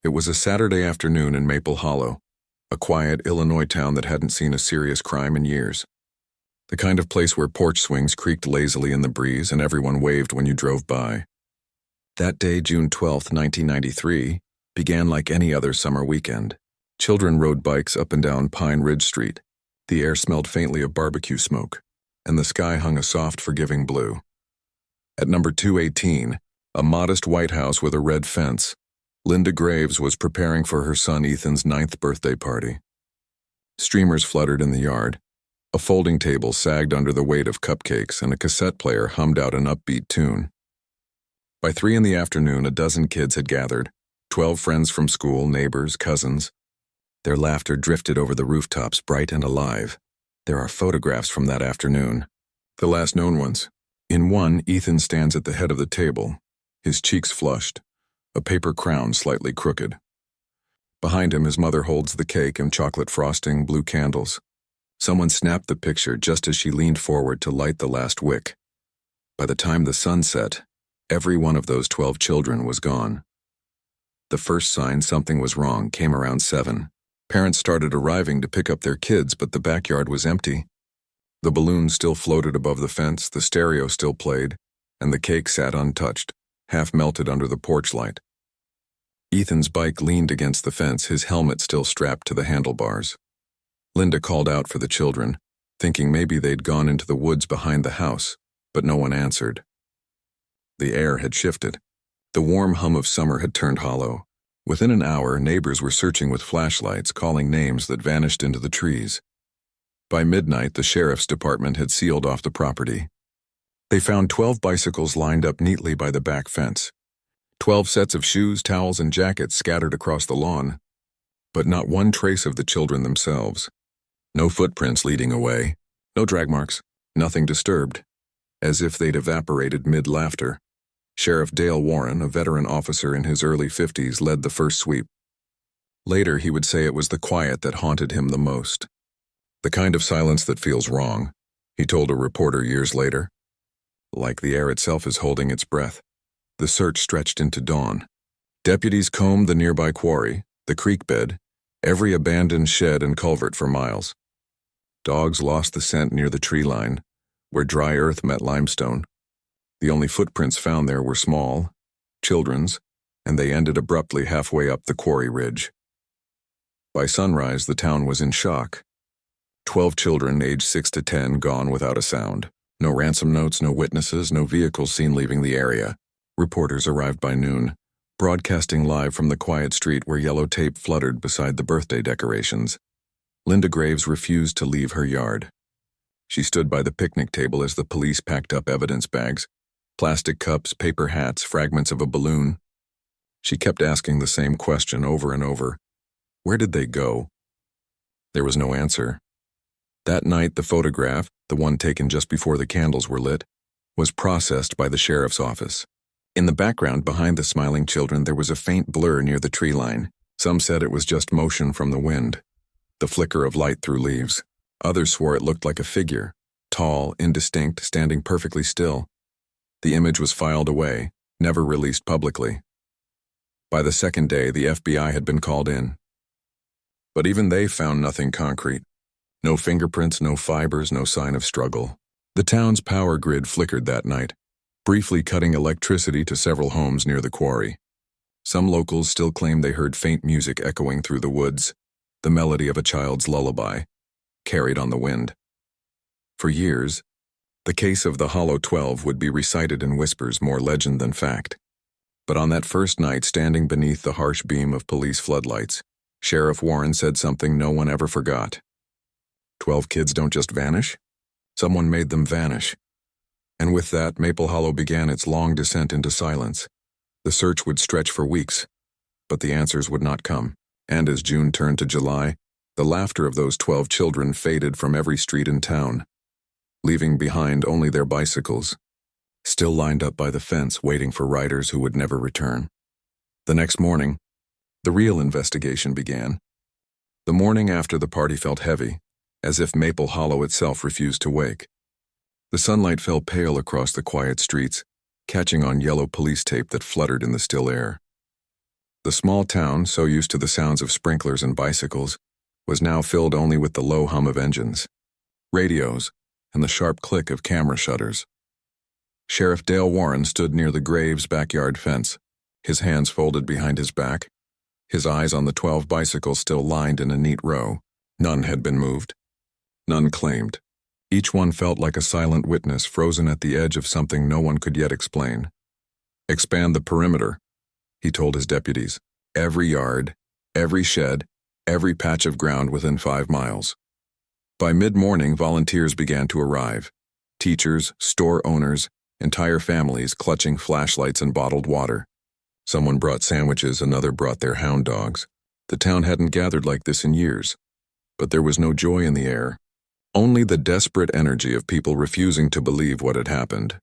It was a Saturday afternoon in Maple Hollow, a quiet Illinois town that hadn't seen a serious crime in years. The kind of place where porch swings creaked lazily in the breeze and everyone waved when you drove by. That day, June 12, 1993, began like any other summer weekend. Children rode bikes up and down Pine Ridge Street. The air smelled faintly of barbecue smoke, and the sky hung a soft, forgiving blue. At number 218, a modest white house with a red fence, Linda Graves was preparing for her son Ethan's 9th birthday party. Streamers fluttered in the yard. A folding table sagged under the weight of cupcakes, and a cassette player hummed out an upbeat tune. By 3 in the afternoon, a dozen kids had gathered, 12 friends from school, neighbors, cousins. Their laughter drifted over the rooftops, bright and alive. There are photographs from that afternoon, the last known ones. In one, Ethan stands at the head of the table, his cheeks flushed, a paper crown slightly crooked. Behind him, his mother holds the cake and chocolate frosting, blue candles. Someone snapped the picture just as she leaned forward to light the last wick. By the time the sun set, every one of those 12 children was gone. The first sign something was wrong came around 7. Parents started arriving to pick up their kids, but the backyard was empty. The balloons still floated above the fence, the stereo still played, and the cake sat untouched, half melted under the porch light. Ethan's bike leaned against the fence, his helmet still strapped to the handlebars. Linda called out for the children, thinking maybe they'd gone into the woods behind the house, but no one answered. The air had shifted. The warm hum of summer had turned hollow. Within an hour, neighbors were searching with flashlights, calling names that vanished into the trees. By midnight, the sheriff's department had sealed off the property. They found 12 bicycles lined up neatly by the back fence, 12 sets of shoes, towels, and jackets scattered across the lawn, but not one trace of the children themselves. No footprints leading away, no drag marks, nothing disturbed, as if they'd evaporated mid-laughter. Sheriff Dale Warren, a veteran officer in his early 50s, led the first sweep. Later, he would say it was the quiet that haunted him the most. The kind of silence that feels wrong, he told a reporter years later. Like the air itself is holding its breath. The search stretched into dawn. Deputies combed the nearby quarry, the creek bed, every abandoned shed and culvert for miles. Dogs lost the scent near the tree line, where dry earth met limestone. The only footprints found there were small, children's, and they ended abruptly halfway up the quarry ridge. By sunrise, the town was in shock. 12 children aged 6 to 10 gone without a sound. No ransom notes, no witnesses, no vehicles seen leaving the area. Reporters arrived by noon, broadcasting live from the quiet street where yellow tape fluttered beside the birthday decorations. Linda Graves refused to leave her yard. She stood by the picnic table as the police packed up evidence bags, plastic cups, paper hats, fragments of a balloon. She kept asking the same question over and over. Where did they go? There was no answer. That night, the photograph, the one taken just before the candles were lit, was processed by the sheriff's office. In the background, behind the smiling children, there was a faint blur near the tree line. Some said it was just motion from the wind, the flicker of light through leaves. Others swore it looked like a figure, tall, indistinct, standing perfectly still. The image was filed away, never released publicly. By the second day, the FBI had been called in. But even they found nothing concrete. No fingerprints, no fibers, no sign of struggle. The town's power grid flickered that night, briefly cutting electricity to several homes near the quarry. Some locals still claimed they heard faint music echoing through the woods, the melody of a child's lullaby, carried on the wind. For years, the case of the Hollow 12 would be recited in whispers, more legend than fact. But on that first night, standing beneath the harsh beam of police floodlights, Sheriff Warren said something no one ever forgot. 12 kids don't just vanish. Someone made them vanish. And with that, Maple Hollow began its long descent into silence. The search would stretch for weeks, but the answers would not come. And as June turned to July, the laughter of those 12 children faded from every street in town, leaving behind only their bicycles, still lined up by the fence waiting for riders who would never return. The next morning, the real investigation began. The morning after the party felt heavy, as if Maple Hollow itself refused to wake. The sunlight fell pale across the quiet streets, catching on yellow police tape that fluttered in the still air. The small town, so used to the sounds of sprinklers and bicycles, was now filled only with the low hum of engines, radios, and the sharp click of camera shutters. Sheriff Dale Warren stood near the Graves' backyard fence, his hands folded behind his back, his eyes on the 12 bicycles still lined in a neat row. None had been moved. None claimed. Each one felt like a silent witness frozen at the edge of something no one could yet explain. "Expand the perimeter," he told his deputies. "Every yard, every shed, every patch of ground within 5 miles. By mid-morning, volunteers began to arrive. Teachers, store owners, entire families clutching flashlights and bottled water. Someone brought sandwiches, another brought their hound dogs. The town hadn't gathered like this in years. But there was no joy in the air, only the desperate energy of people refusing to believe what had happened.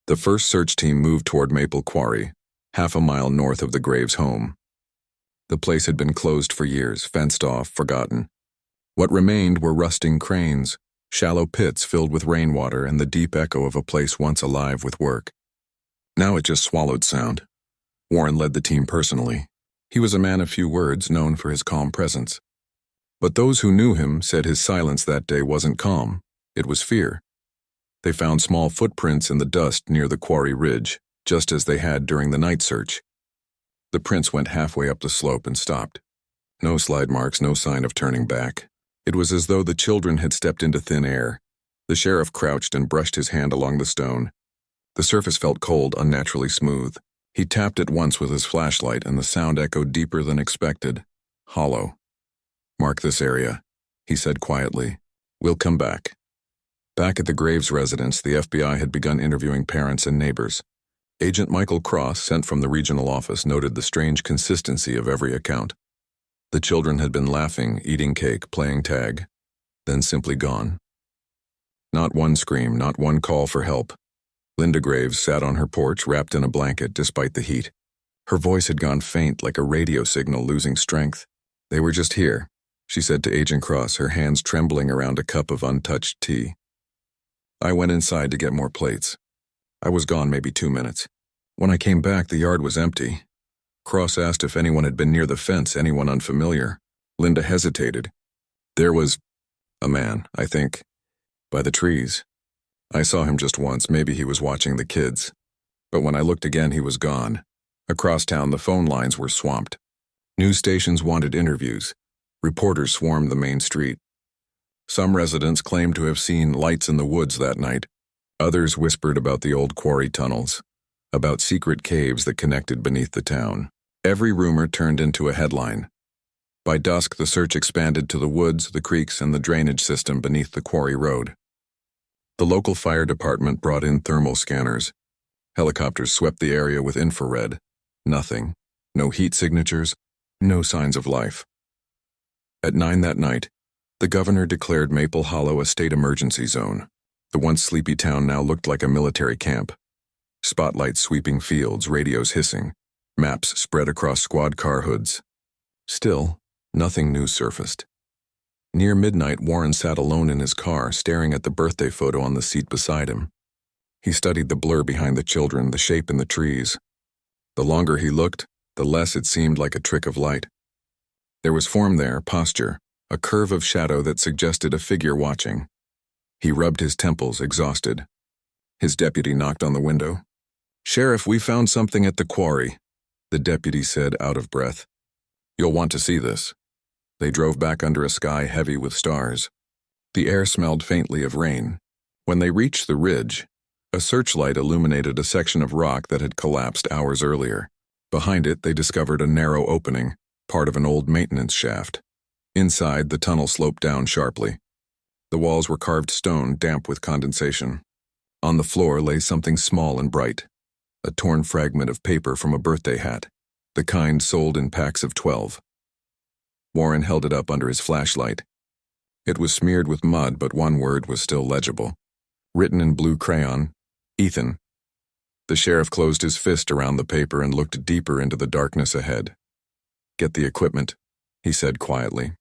The first search team moved toward Maple Quarry, half a mile north of the Graves' home. The place had been closed for years, fenced off, forgotten. What remained were rusting cranes, shallow pits filled with rainwater, and the deep echo of a place once alive with work. Now it just swallowed sound. Warren led the team personally. He was a man of few words, known for his calm presence. But those who knew him said his silence that day wasn't calm, it was fear. They found small footprints in the dust near the quarry ridge, just as they had during the night search. The prints went halfway up the slope and stopped. No slide marks, no sign of turning back. It was as though the children had stepped into thin air. The sheriff crouched and brushed his hand along the stone. The surface felt cold, unnaturally smooth. He tapped it once with his flashlight, and the sound echoed deeper than expected. Hollow. "Mark this area," he said quietly. "We'll come back." Back at the Graves residence, the FBI had begun interviewing parents and neighbors. Agent Michael Cross, sent from the regional office, noted the strange consistency of every account. The children had been laughing, eating cake, playing tag, then simply gone. Not one scream, not one call for help. Linda Graves sat on her porch, wrapped in a blanket despite the heat. Her voice had gone faint, like a radio signal losing strength. "They were just here," she said to Agent Cross, her hands trembling around a cup of untouched tea. "I went inside to get more plates. I was gone maybe 2 minutes. When I came back, the yard was empty." Cross asked if anyone had been near the fence, anyone unfamiliar. Linda hesitated. "There was a man, I think, by the trees. I saw him just once, maybe he was watching the kids. But when I looked again, he was gone. Across town, the phone lines were swamped. News stations wanted interviews. Reporters swarmed the main street. Some residents claimed to have seen lights in the woods that night. Others whispered about the old quarry tunnels, about secret caves that connected beneath the town. Every rumor turned into a headline. By dusk, the search expanded to the woods, the creeks, and the drainage system beneath the quarry road. The local fire department brought in thermal scanners. Helicopters swept the area with infrared. Nothing. No heat signatures. No signs of life. At 9 that night, the governor declared Maple Hollow a state emergency zone. The once sleepy town now looked like a military camp. Spotlights sweeping fields, radios hissing, maps spread across squad car hoods. Still, nothing new surfaced. Near midnight, Warren sat alone in his car, staring at the birthday photo on the seat beside him. He studied the blur behind the children, the shape in the trees. The longer he looked, the less it seemed like a trick of light. There was form there, posture, a curve of shadow that suggested a figure watching. He rubbed his temples, exhausted. His deputy knocked on the window. "Sheriff, we found something at the quarry," the deputy said, out of breath. "You'll want to see this." They drove back under a sky heavy with stars. The air smelled faintly of rain. When they reached the ridge, a searchlight illuminated a section of rock that had collapsed hours earlier. Behind it, they discovered a narrow opening, part of an old maintenance shaft. Inside, the tunnel sloped down sharply. The walls were carved stone, damp with condensation. On the floor lay something small and bright, a torn fragment of paper from a birthday hat, the kind sold in packs of 12. Warren held it up under his flashlight. It was smeared with mud, but one word was still legible. Written in blue crayon, "Ethan." The sheriff closed his fist around the paper and looked deeper into the darkness ahead. "Get the equipment," he said quietly.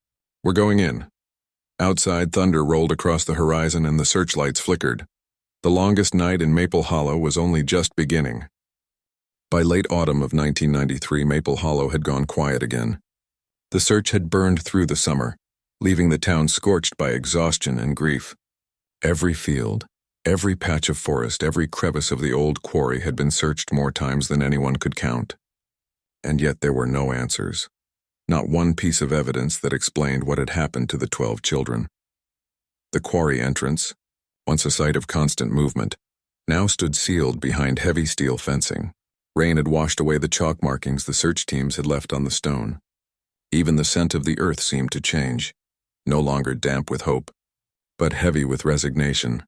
"We're going in." Outside, thunder rolled across the horizon and the searchlights flickered. The longest night in Maple Hollow was only just beginning. By late autumn of 1993, Maple Hollow had gone quiet again. The search had burned through the summer, leaving the town scorched by exhaustion and grief. Every field, every patch of forest, every crevice of the old quarry had been searched more times than anyone could count. And yet there were no answers. Not one piece of evidence that explained what had happened to the 12 children. The quarry entrance, once a site of constant movement, now stood sealed behind heavy steel fencing. Rain had washed away the chalk markings the search teams had left on the stone. Even the scent of the earth seemed to change, no longer damp with hope, but heavy with resignation.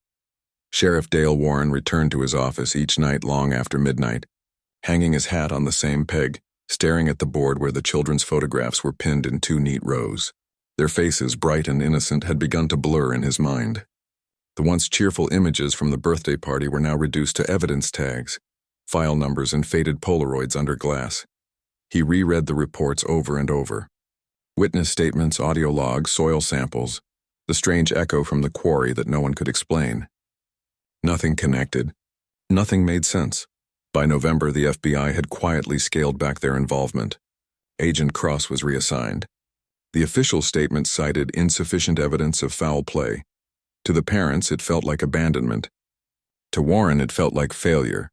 Sheriff Dale Warren returned to his office each night long after midnight, hanging his hat on the same peg, staring at the board where the children's photographs were pinned in 2 neat rows. Their faces, bright and innocent, had begun to blur in his mind. The once cheerful images from the birthday party were now reduced to evidence tags, file numbers and faded Polaroids under glass. He reread the reports over and over. Witness statements, audio logs, soil samples, the strange echo from the quarry that no one could explain. Nothing connected. Nothing made sense. By November, the FBI had quietly scaled back their involvement. Agent Cross was reassigned. The official statement cited insufficient evidence of foul play. To the parents, it felt like abandonment. To Warren, it felt like failure.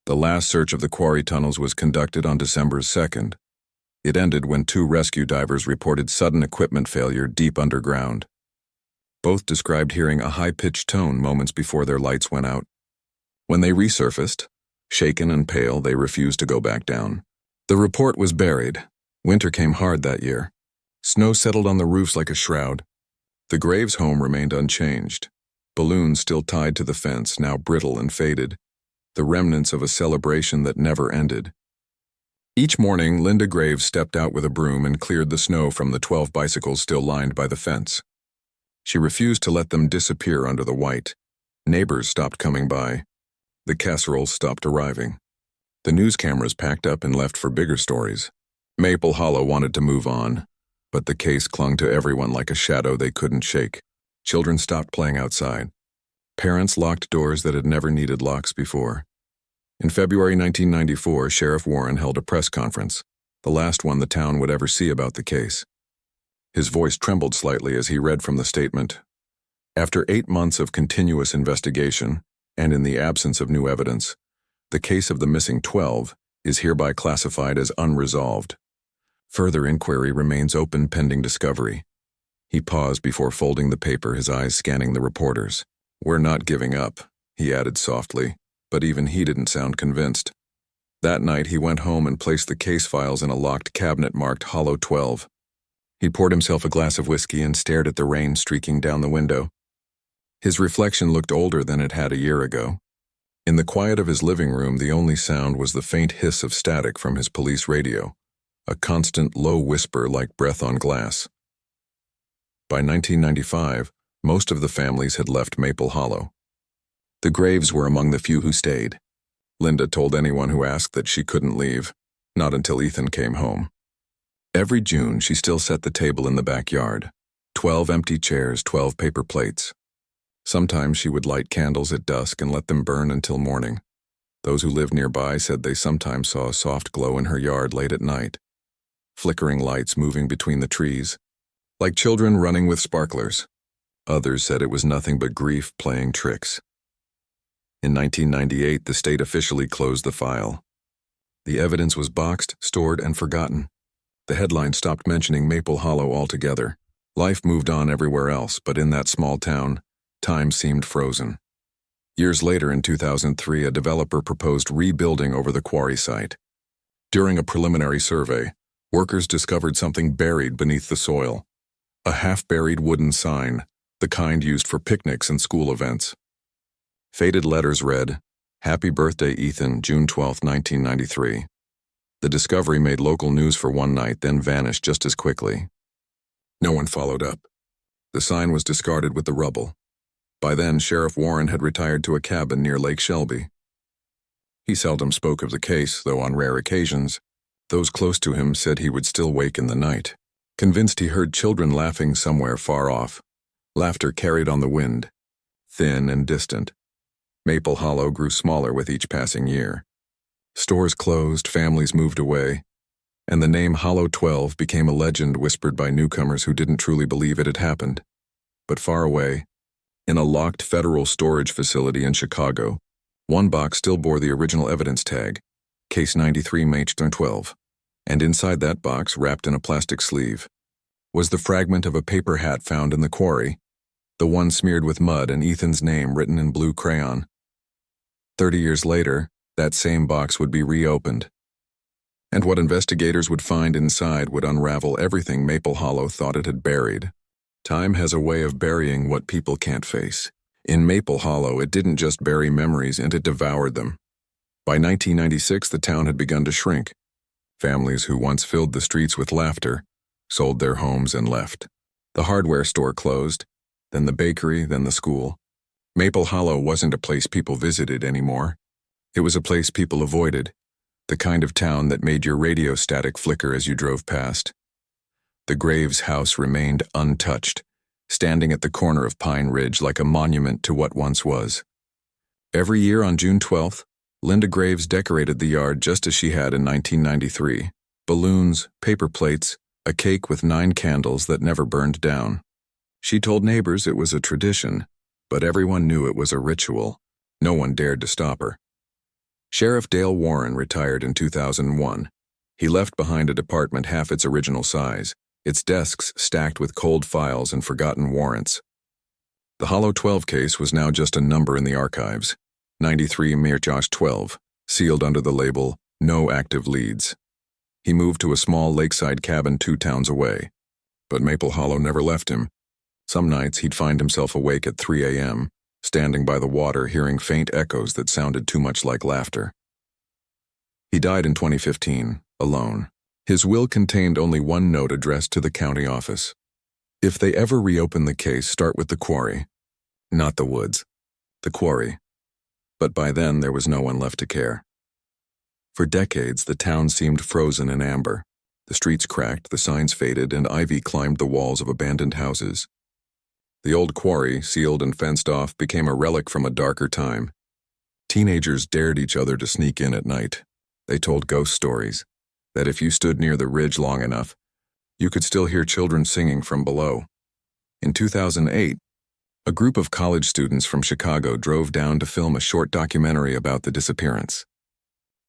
The last search of the quarry tunnels was conducted on December 2nd. It ended when 2 rescue divers reported sudden equipment failure deep underground. Both described hearing a high-pitched tone moments before their lights went out. When they resurfaced, shaken and pale, they refused to go back down. The report was buried. Winter came hard that year. Snow settled on the roofs like a shroud. The Graves home remained unchanged. Balloons still tied to the fence, now brittle and faded. The remnants of a celebration that never ended. Each morning, Linda Graves stepped out with a broom and cleared the snow from the 12 bicycles still lined by the fence. She refused to let them disappear under the white. Neighbors stopped coming by. The casseroles stopped arriving. The news cameras packed up and left for bigger stories. Maple Hollow wanted to move on, but the case clung to everyone like a shadow they couldn't shake. Children stopped playing outside. Parents locked doors that had never needed locks before. In February 1994, Sheriff Warren held a press conference, the last one the town would ever see about the case. His voice trembled slightly as he read from the statement. After 8 months of continuous investigation, and in the absence of new evidence, the case of the missing 12 is hereby classified as unresolved. Further inquiry remains open pending discovery. He paused before folding the paper, his eyes scanning the reporters. "We're not giving up," he added softly, but even he didn't sound convinced. That night he went home and placed the case files in a locked cabinet marked Hollow 12. He poured himself a glass of whiskey and stared at the rain streaking down the window. His reflection looked older than it had a year ago. In the quiet of his living room, the only sound was the faint hiss of static from his police radio, a constant low whisper like breath on glass. By 1995, most of the families had left Maple Hollow. The Graves were among the few who stayed. Linda told anyone who asked that she couldn't leave, not until Ethan came home. Every June, she still set the table in the backyard. 12 empty chairs, 12 paper plates. Sometimes she would light candles at dusk and let them burn until morning. Those who lived nearby said they sometimes saw a soft glow in her yard late at night. Flickering lights moving between the trees, like children running with sparklers. Others said it was nothing but grief playing tricks. In 1998, the state officially closed the file. The evidence was boxed, stored, and forgotten. The headline stopped mentioning Maple Hollow altogether. Life moved on everywhere else, but in that small town, time seemed frozen. Years later, in 2003, a developer proposed rebuilding over the quarry site. During a preliminary survey, workers discovered something buried beneath the soil. A half-buried wooden sign, the kind used for picnics and school events. Faded letters read, "Happy birthday, Ethan, June 12, 1993. The discovery made local news for one night, then vanished just as quickly. No one followed up. The sign was discarded with the rubble. By then, Sheriff Warren had retired to a cabin near Lake Shelby. He seldom spoke of the case, though on rare occasions, those close to him said he would still wake in the night, convinced he heard children laughing somewhere far off. Laughter carried on the wind, thin and distant. Maple Hollow grew smaller with each passing year. Stores closed, families moved away, and the name Hollow 12 became a legend whispered by newcomers who didn't truly believe it had happened. But far away, in a locked federal storage facility in Chicago, one box still bore the original evidence tag, Case 93-12, and inside that box, wrapped in a plastic sleeve, was the fragment of a paper hat found in the quarry, the one smeared with mud and Ethan's name written in blue crayon. 30 years later, that same box would be reopened, and what investigators would find inside would unravel everything Maple Hollow thought it had buried. Time has a way of burying what people can't face. In Maple Hollow, it didn't just bury memories, and it devoured them. By 1996, the town had begun to shrink. Families who once filled the streets with laughter sold their homes and left. The hardware store closed, then the bakery, then the school. Maple Hollow wasn't a place people visited anymore. It was a place people avoided, the kind of town that made your radio static flicker as you drove past. The Graves house remained untouched, standing at the corner of Pine Ridge like a monument to what once was. Every year on June 12th, Linda Graves decorated the yard just as she had in 1993. Balloons, paper plates, a cake with 9 candles that never burned down. She told neighbors it was a tradition, but everyone knew it was a ritual. No one dared to stop her. Sheriff Dale Warren retired in 2001. He left behind a department half its original size, its desks stacked with cold files and forgotten warrants. The Hollow 12 case was now just a number in the archives, 93-12, sealed under the label, No Active Leads. He moved to a small lakeside cabin 2 towns away, but Maple Hollow never left him. Some nights he'd find himself awake at 3 a.m., standing by the water hearing faint echoes that sounded too much like laughter. He died in 2015, alone. His will contained only one note addressed to the county office. If they ever reopen the case, start with the quarry. Not the woods. The quarry. But by then, there was no one left to care. For decades, the town seemed frozen in amber. The streets cracked, the signs faded, and ivy climbed the walls of abandoned houses. The old quarry, sealed and fenced off, became a relic from a darker time. Teenagers dared each other to sneak in at night. They told ghost stories, that if you stood near the ridge long enough, you could still hear children singing from below. In 2008, a group of college students from Chicago drove down to film a short documentary about the disappearance.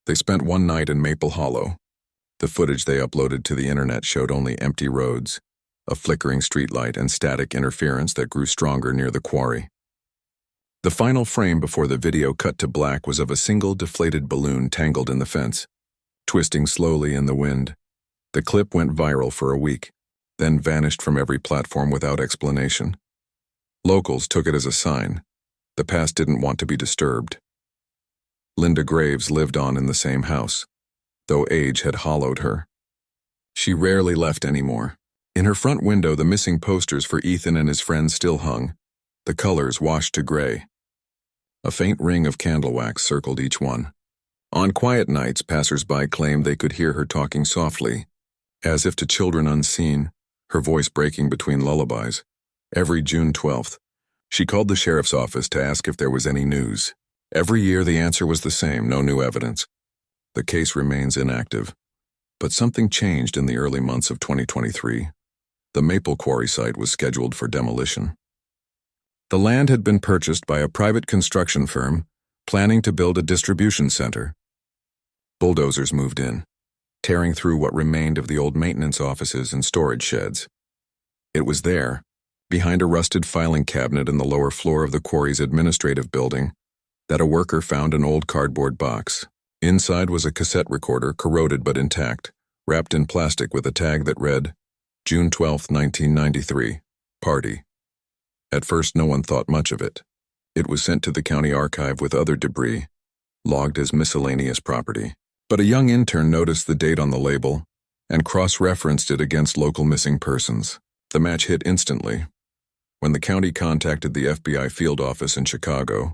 They spent one night in Maple Hollow. The footage they uploaded to the internet showed only empty roads, a flickering streetlight, and static interference that grew stronger near the quarry. The final frame before the video cut to black was of a single deflated balloon tangled in the fence, twisting slowly in the wind. The clip went viral for a week, then vanished from every platform without explanation. Locals took it as a sign. The past didn't want to be disturbed. Linda Graves lived on in the same house, though age had hollowed her. She rarely left anymore. In her front window, the missing posters for Ethan and his friends still hung, the colors washed to gray. A faint ring of candle wax circled each one. On quiet nights, passers-by claimed they could hear her talking softly, as if to children unseen, her voice breaking between lullabies. Every June 12th, she called the sheriff's office to ask if there was any news. Every year the answer was the same, no new evidence. The case remains inactive. But something changed in the early months of 2023. The Maple Quarry site was scheduled for demolition. The land had been purchased by a private construction firm planning to build a distribution center. Bulldozers moved in, tearing through what remained of the old maintenance offices and storage sheds. It was there, behind a rusted filing cabinet in the lower floor of the quarry's administrative building, that a worker found an old cardboard box. Inside was a cassette recorder, corroded but intact, wrapped in plastic with a tag that read, June 12, 1993, Party. At first, no one thought much of it. It was sent to the county archive with other debris, logged as miscellaneous property. But a young intern noticed the date on the label and cross-referenced it against local missing persons. The match hit instantly. When the county contacted the FBI field office in Chicago,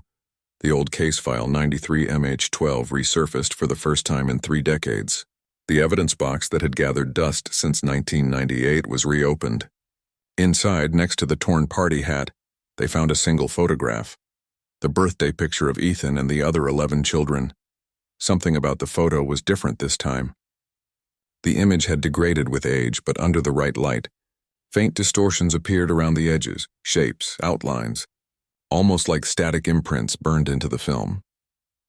the old case file 93-MH12 resurfaced for the first time in 3 decades. The evidence box that had gathered dust since 1998 was reopened. Inside, next to the torn party hat, they found a single photograph, the birthday picture of Ethan and the other 11 children. Something about the photo was different this time. The image had degraded with age, but under the right light, faint distortions appeared around the edges, shapes, outlines, almost like static imprints burned into the film.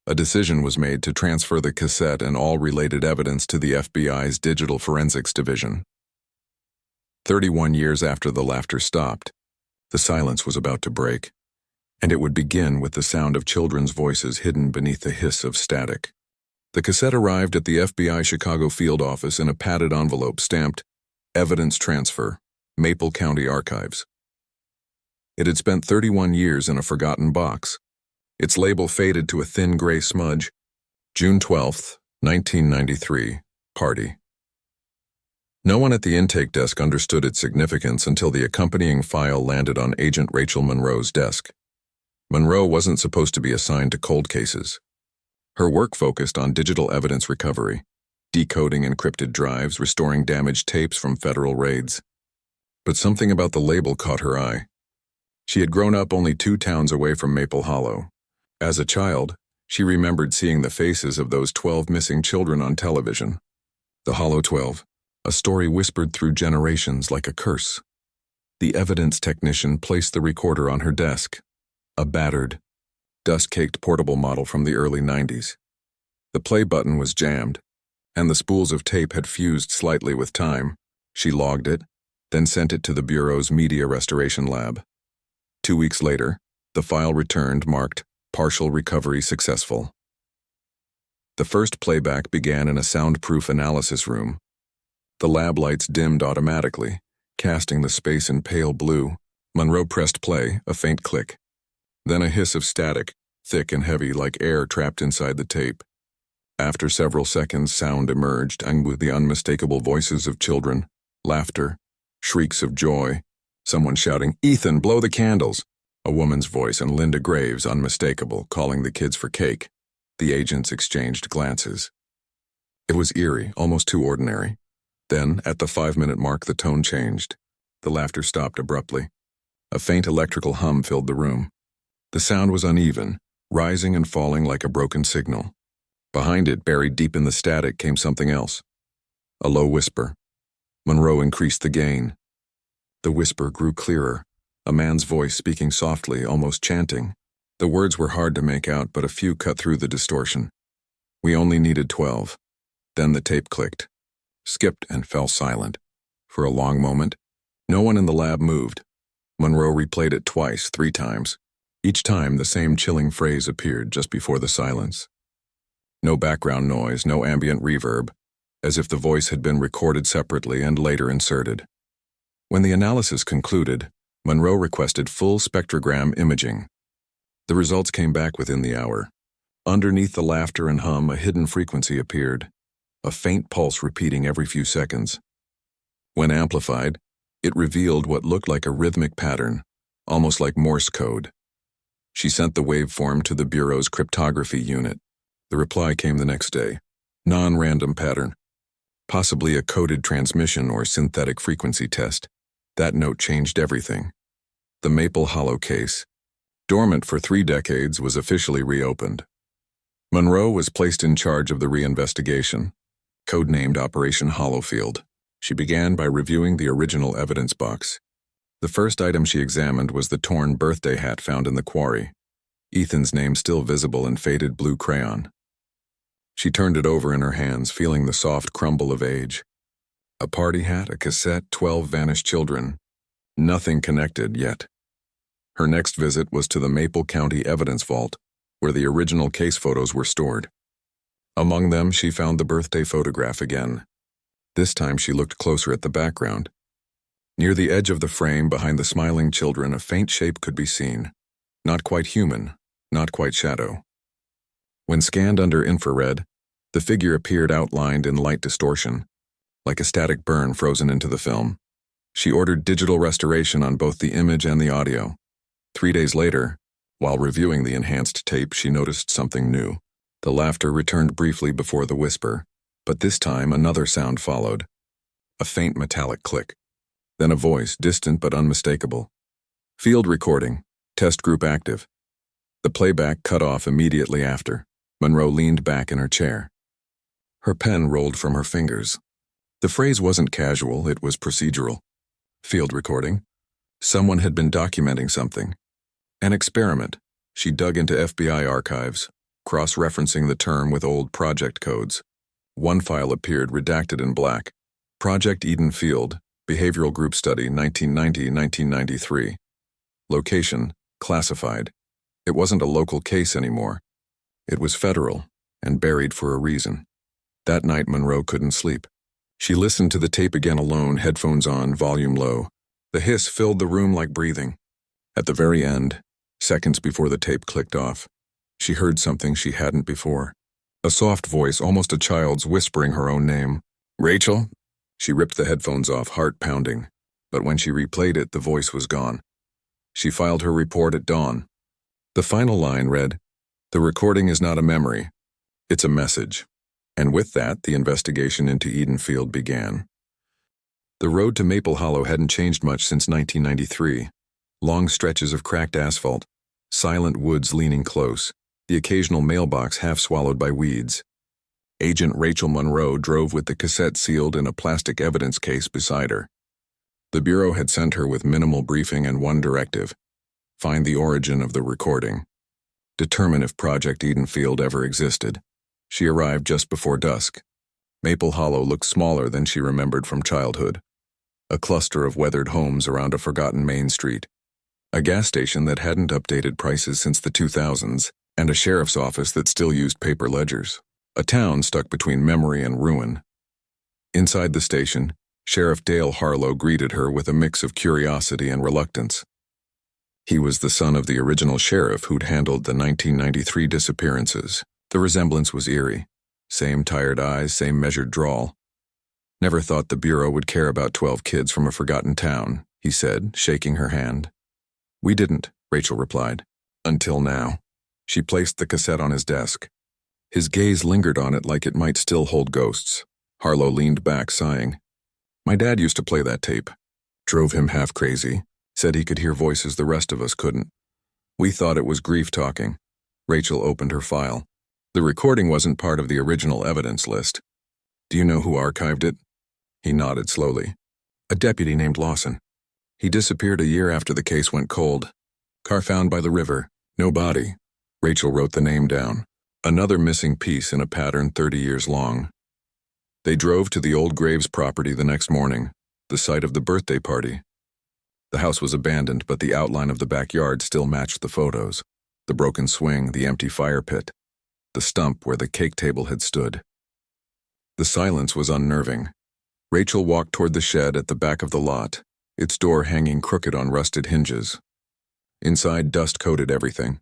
A decision was made to transfer the cassette and all related evidence to the FBI's Digital Forensics Division. 31 years after the laughter stopped, the silence was about to break, and it would begin with the sound of children's voices hidden beneath the hiss of static. The cassette arrived at the FBI Chicago field office in a padded envelope stamped, "Evidence Transfer, Maple County Archives." It had spent 31 years in a forgotten box. Its label faded to a thin gray smudge. June 12th, 1993, party. No one at the intake desk understood its significance until the accompanying file landed on Agent Rachel Monroe's desk. Monroe wasn't supposed to be assigned to cold cases. Her work focused on digital evidence recovery, decoding encrypted drives, restoring damaged tapes from federal raids. But something about the label caught her eye. She had grown up only 2 towns away from Maple Hollow. As a child, she remembered seeing the faces of those 12 missing children on television. The Hollow 12, a story whispered through generations like a curse. The evidence technician placed the recorder on her desk, a battered, dust-caked portable model from the early 90s. The play button was jammed, and the spools of tape had fused slightly with time. She logged it, then sent it to the Bureau's Media Restoration Lab. 2 weeks later, the file returned marked "Partial Recovery Successful." The first playback began in a soundproof analysis room. The lab lights dimmed automatically, casting the space in pale blue. Monroe pressed play, a faint click. Then a hiss of static, thick and heavy like air trapped inside the tape. After several seconds, sound emerged, and with the unmistakable voices of children, laughter, shrieks of joy, someone shouting, "Ethan, blow the candles!" A woman's voice, and Linda Graves, unmistakable, calling the kids for cake. The agents exchanged glances. It was eerie, almost too ordinary. Then, at the 5-minute mark, the tone changed. The laughter stopped abruptly. A faint electrical hum filled the room. The sound was uneven, rising and falling like a broken signal. Behind it, buried deep in the static, came something else. A low whisper. Monroe increased the gain. The whisper grew clearer, a man's voice speaking softly, almost chanting. The words were hard to make out, but a few cut through the distortion. "We only needed 12. Then the tape clicked, skipped, and fell silent. For a long moment, no one in the lab moved. Monroe replayed it twice, 3 times. Each time, the same chilling phrase appeared just before the silence. No background noise, no ambient reverb, as if the voice had been recorded separately and later inserted. When the analysis concluded, Monroe requested full spectrogram imaging. The results came back within the hour. Underneath the laughter and hum, a hidden frequency appeared, a faint pulse repeating every few seconds. When amplified, it revealed what looked like a rhythmic pattern, almost like Morse code. She sent the waveform to the Bureau's cryptography unit. The reply came the next day. Non-random pattern. Possibly a coded transmission or synthetic frequency test. That note changed everything. The Maple Hollow case, dormant for 3 decades, was officially reopened. Monroe was placed in charge of the reinvestigation, codenamed Operation Hollowfield. She began by reviewing the original evidence box. The first item she examined was the torn birthday hat found in the quarry, Ethan's name still visible in faded blue crayon. She turned it over in her hands, feeling the soft crumble of age. A party hat, a cassette, 12 vanished children. Nothing connected yet. Her next visit was to the Maple County Evidence Vault, where the original case photos were stored. Among them, she found the birthday photograph again. This time she looked closer at the background. Near the edge of the frame, behind the smiling children, a faint shape could be seen. Not quite human, not quite shadow. When scanned under infrared, the figure appeared outlined in light distortion, like a static burn frozen into the film. She ordered digital restoration on both the image and the audio. 3 days later, while reviewing the enhanced tape, she noticed something new. The laughter returned briefly before the whisper, but this time another sound followed. A faint metallic click. Then a voice, distant but unmistakable. "Field recording. Test group active." The playback cut off immediately after. Monroe leaned back in her chair. Her pen rolled from her fingers. The phrase wasn't casual, it was procedural. Field recording. Someone had been documenting something. An experiment. She dug into FBI archives, cross-referencing the term with old project codes. One file appeared redacted in black. Project Eden Field, Behavioral Group Study, 1990-1993. Location, classified. It wasn't a local case anymore. It was federal, and buried for a reason. That night, Monroe couldn't sleep. She listened to the tape again alone, headphones on, volume low. The hiss filled the room like breathing. At the very end, seconds before the tape clicked off, she heard something she hadn't before. A soft voice, almost a child's, whispering her own name. "Rachel?" She ripped the headphones off, heart pounding. But when she replayed it, the voice was gone. She filed her report at dawn. The final line read, "The recording is not a memory. It's a message." And with that, the investigation into Eden Field began. The road to Maple Hollow hadn't changed much since 1993. Long stretches of cracked asphalt, silent woods leaning close, the occasional mailbox half swallowed by weeds. Agent Rachel Monroe drove with the cassette sealed in a plastic evidence case beside her. The Bureau had sent her with minimal briefing and one directive: find the origin of the recording. Determine if Project Eden Field ever existed. She arrived just before dusk. Maple Hollow looked smaller than she remembered from childhood. A cluster of weathered homes around a forgotten main street. A gas station that hadn't updated prices since the 2000s, and a sheriff's office that still used paper ledgers. A town stuck between memory and ruin. Inside the station, Sheriff Dale Harlow greeted her with a mix of curiosity and reluctance. He was the son of the original sheriff who'd handled the 1993 disappearances. The resemblance was eerie. Same tired eyes, same measured drawl. "Never thought the Bureau would care about 12 kids from a forgotten town," he said, shaking her hand. "We didn't," Rachel replied. "Until now." She placed the cassette on his desk. His gaze lingered on it like it might still hold ghosts. Harlow leaned back, sighing. "My dad used to play that tape. Drove him half crazy. Said he could hear voices the rest of us couldn't. We thought it was grief talking." Rachel opened her file. The recording wasn't part of the original evidence list. "Do you know who archived it?" He nodded slowly. "A deputy named Lawson. He disappeared a year after the case went cold. Car found by the river. No body." Rachel wrote the name down. Another missing piece in a pattern 30 years long. They drove to the old Graves property the next morning, the site of the birthday party. The house was abandoned, but the outline of the backyard still matched the photos. The broken swing, the empty fire pit, the stump where the cake table had stood. The silence was unnerving. Rachel walked toward the shed at the back of the lot, its door hanging crooked on rusted hinges. Inside, dust coated everything.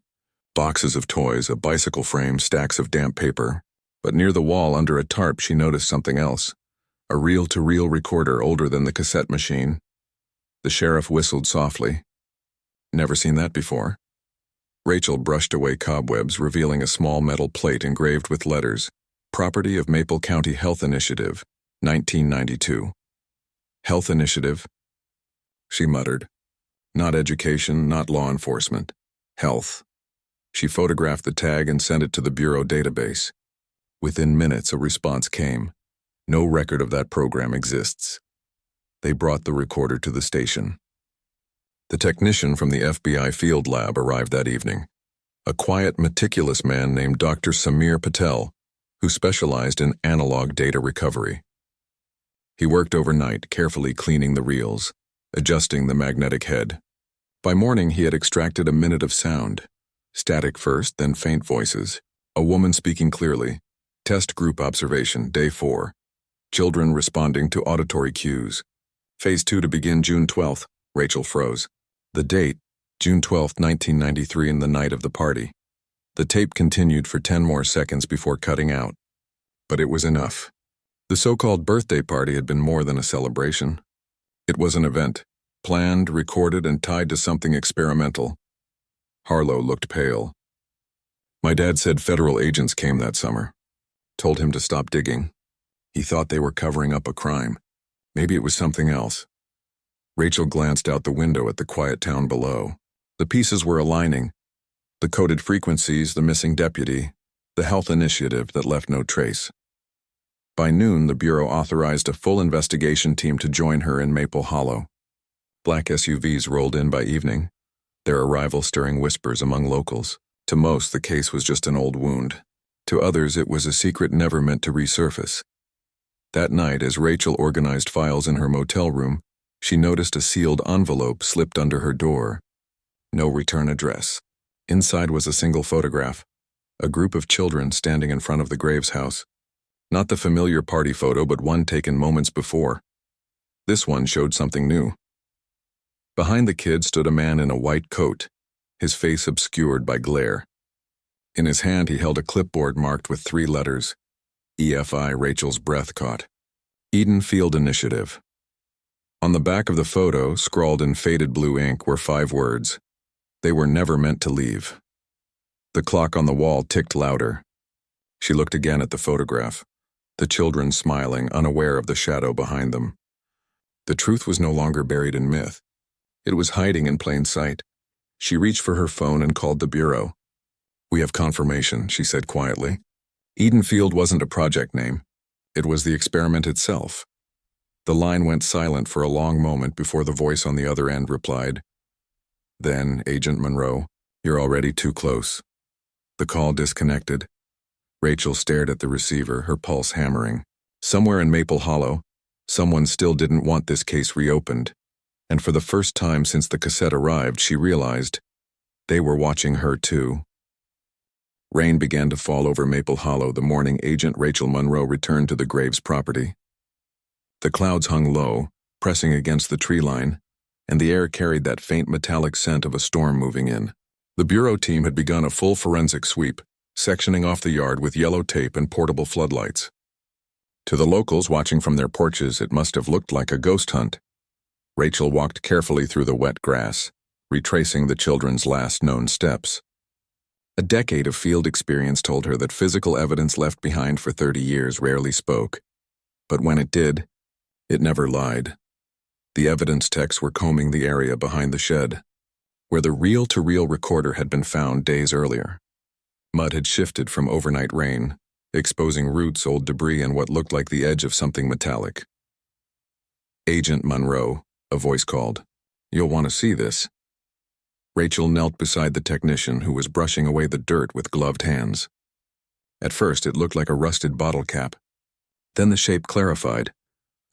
Boxes of toys, a bicycle frame, stacks of damp paper. But near the wall under a tarp, she noticed something else. A reel-to-reel recorder older than the cassette machine. The sheriff whistled softly. "Never seen that before." Rachel brushed away cobwebs, revealing a small metal plate engraved with letters. "Property of Maple County Health Initiative, 1992. "Health Initiative?" she muttered. "Not education, not law enforcement. Health." She photographed the tag and sent it to the Bureau database. Within minutes, a response came. "No record of that program exists." They brought the recorder to the station. The technician from the FBI field lab arrived that evening. A quiet, meticulous man named Dr. Samir Patel, who specialized in analog data recovery. He worked overnight, carefully cleaning the reels, adjusting the magnetic head. By morning, he had extracted a minute of sound. Static first, then faint voices. A woman speaking clearly. Test group observation, day 4. Children responding to auditory cues. Phase 2 to begin June 12th. Rachel froze. The date, June 12th, 1993, in the night of the party. The tape continued for 10 more seconds before cutting out. But it was enough. The so-called birthday party had been more than a celebration. It was an event, planned, recorded, and tied to something experimental. Harlow looked pale. "My dad said federal agents came that summer. Told him to stop digging. He thought they were covering up a crime. Maybe it was something else." Rachel glanced out the window at the quiet town below. The pieces were aligning. The coded frequencies, the missing deputy. the health initiative that left no trace. By noon, the Bureau authorized a full investigation team to join her in Maple Hollow. Black SUVs rolled in by evening, their arrival stirring whispers among locals. To most, the case was just an old wound. To others, it was a secret never meant to resurface. That night, as Rachel organized files in her motel room, she noticed a sealed envelope slipped under her door. No return address. Inside was a single photograph, a group of children standing in front of the Graves house. Not the familiar party photo, but one taken moments before. This one showed something new. Behind the kids stood a man in a white coat, his face obscured by glare. In his hand he held a clipboard marked with 3 letters. EFI. Rachel's breath caught. Eden Field Initiative. On the back of the photo, scrawled in faded blue ink, were 5 words. They were never meant to leave. The clock on the wall ticked louder. She looked again at the photograph, the children smiling, unaware of the shadow behind them. The truth was no longer buried in myth. It was hiding in plain sight. She reached for her phone and called the Bureau. "We have confirmation," she said quietly. Eden Field wasn't a project name. It was the experiment itself. The line went silent for a long moment before the voice on the other end replied. "Then, Agent Monroe, you're already too close." The call disconnected. Rachel stared at the receiver, her pulse hammering. Somewhere in Maple Hollow, someone still didn't want this case reopened. And for the first time since the cassette arrived, she realized they were watching her too. Rain began to fall over Maple Hollow the morning Agent Rachel Monroe returned to the Graves property. The clouds hung low, pressing against the tree line, and the air carried that faint metallic scent of a storm moving in. The Bureau team had begun a full forensic sweep, sectioning off the yard with yellow tape and portable floodlights. To the locals watching from their porches, it must have looked like a ghost hunt. Rachel walked carefully through the wet grass, retracing the children's last known steps. A decade of field experience told her that physical evidence left behind for 30 years rarely spoke. But when it did, it never lied. The evidence techs were combing the area behind the shed, where the reel-to-reel recorder had been found days earlier. Mud had shifted from overnight rain, exposing roots, old debris, and what looked like the edge of something metallic. "Agent Monroe," a voice called. "You'll want to see this." Rachel knelt beside the technician, who was brushing away the dirt with gloved hands. At first, it looked like a rusted bottle cap. Then the shape clarified.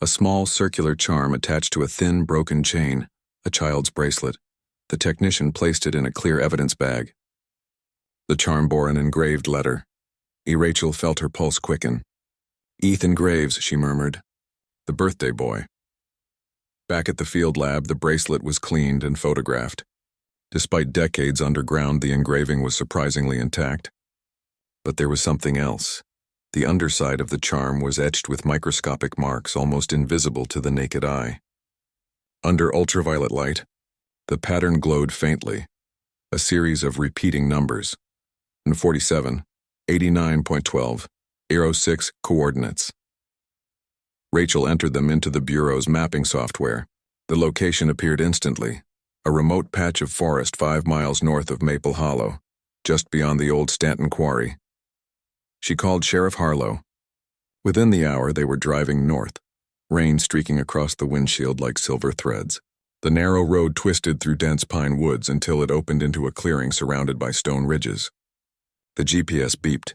A small circular charm attached to a thin, broken chain, a child's bracelet. The technician placed it in a clear evidence bag. The charm bore an engraved letter. Rachel felt her pulse quicken. "Ethan Graves," she murmured. "The birthday boy." Back at the field lab, the bracelet was cleaned and photographed. Despite decades underground, the engraving was surprisingly intact. But there was something else. The underside of the charm was etched with microscopic marks almost invisible to the naked eye. Under ultraviolet light, the pattern glowed faintly, a series of repeating numbers. 47, 89.12, 06 coordinates. Rachel entered them into the Bureau's mapping software. The location appeared instantly. A remote patch of forest 5 miles north of Maple Hollow, just beyond the old Stanton Quarry. She called Sheriff Harlow. Within the hour, they were driving north, rain streaking across the windshield like silver threads. The narrow road twisted through dense pine woods until it opened into a clearing surrounded by stone ridges. The GPS beeped.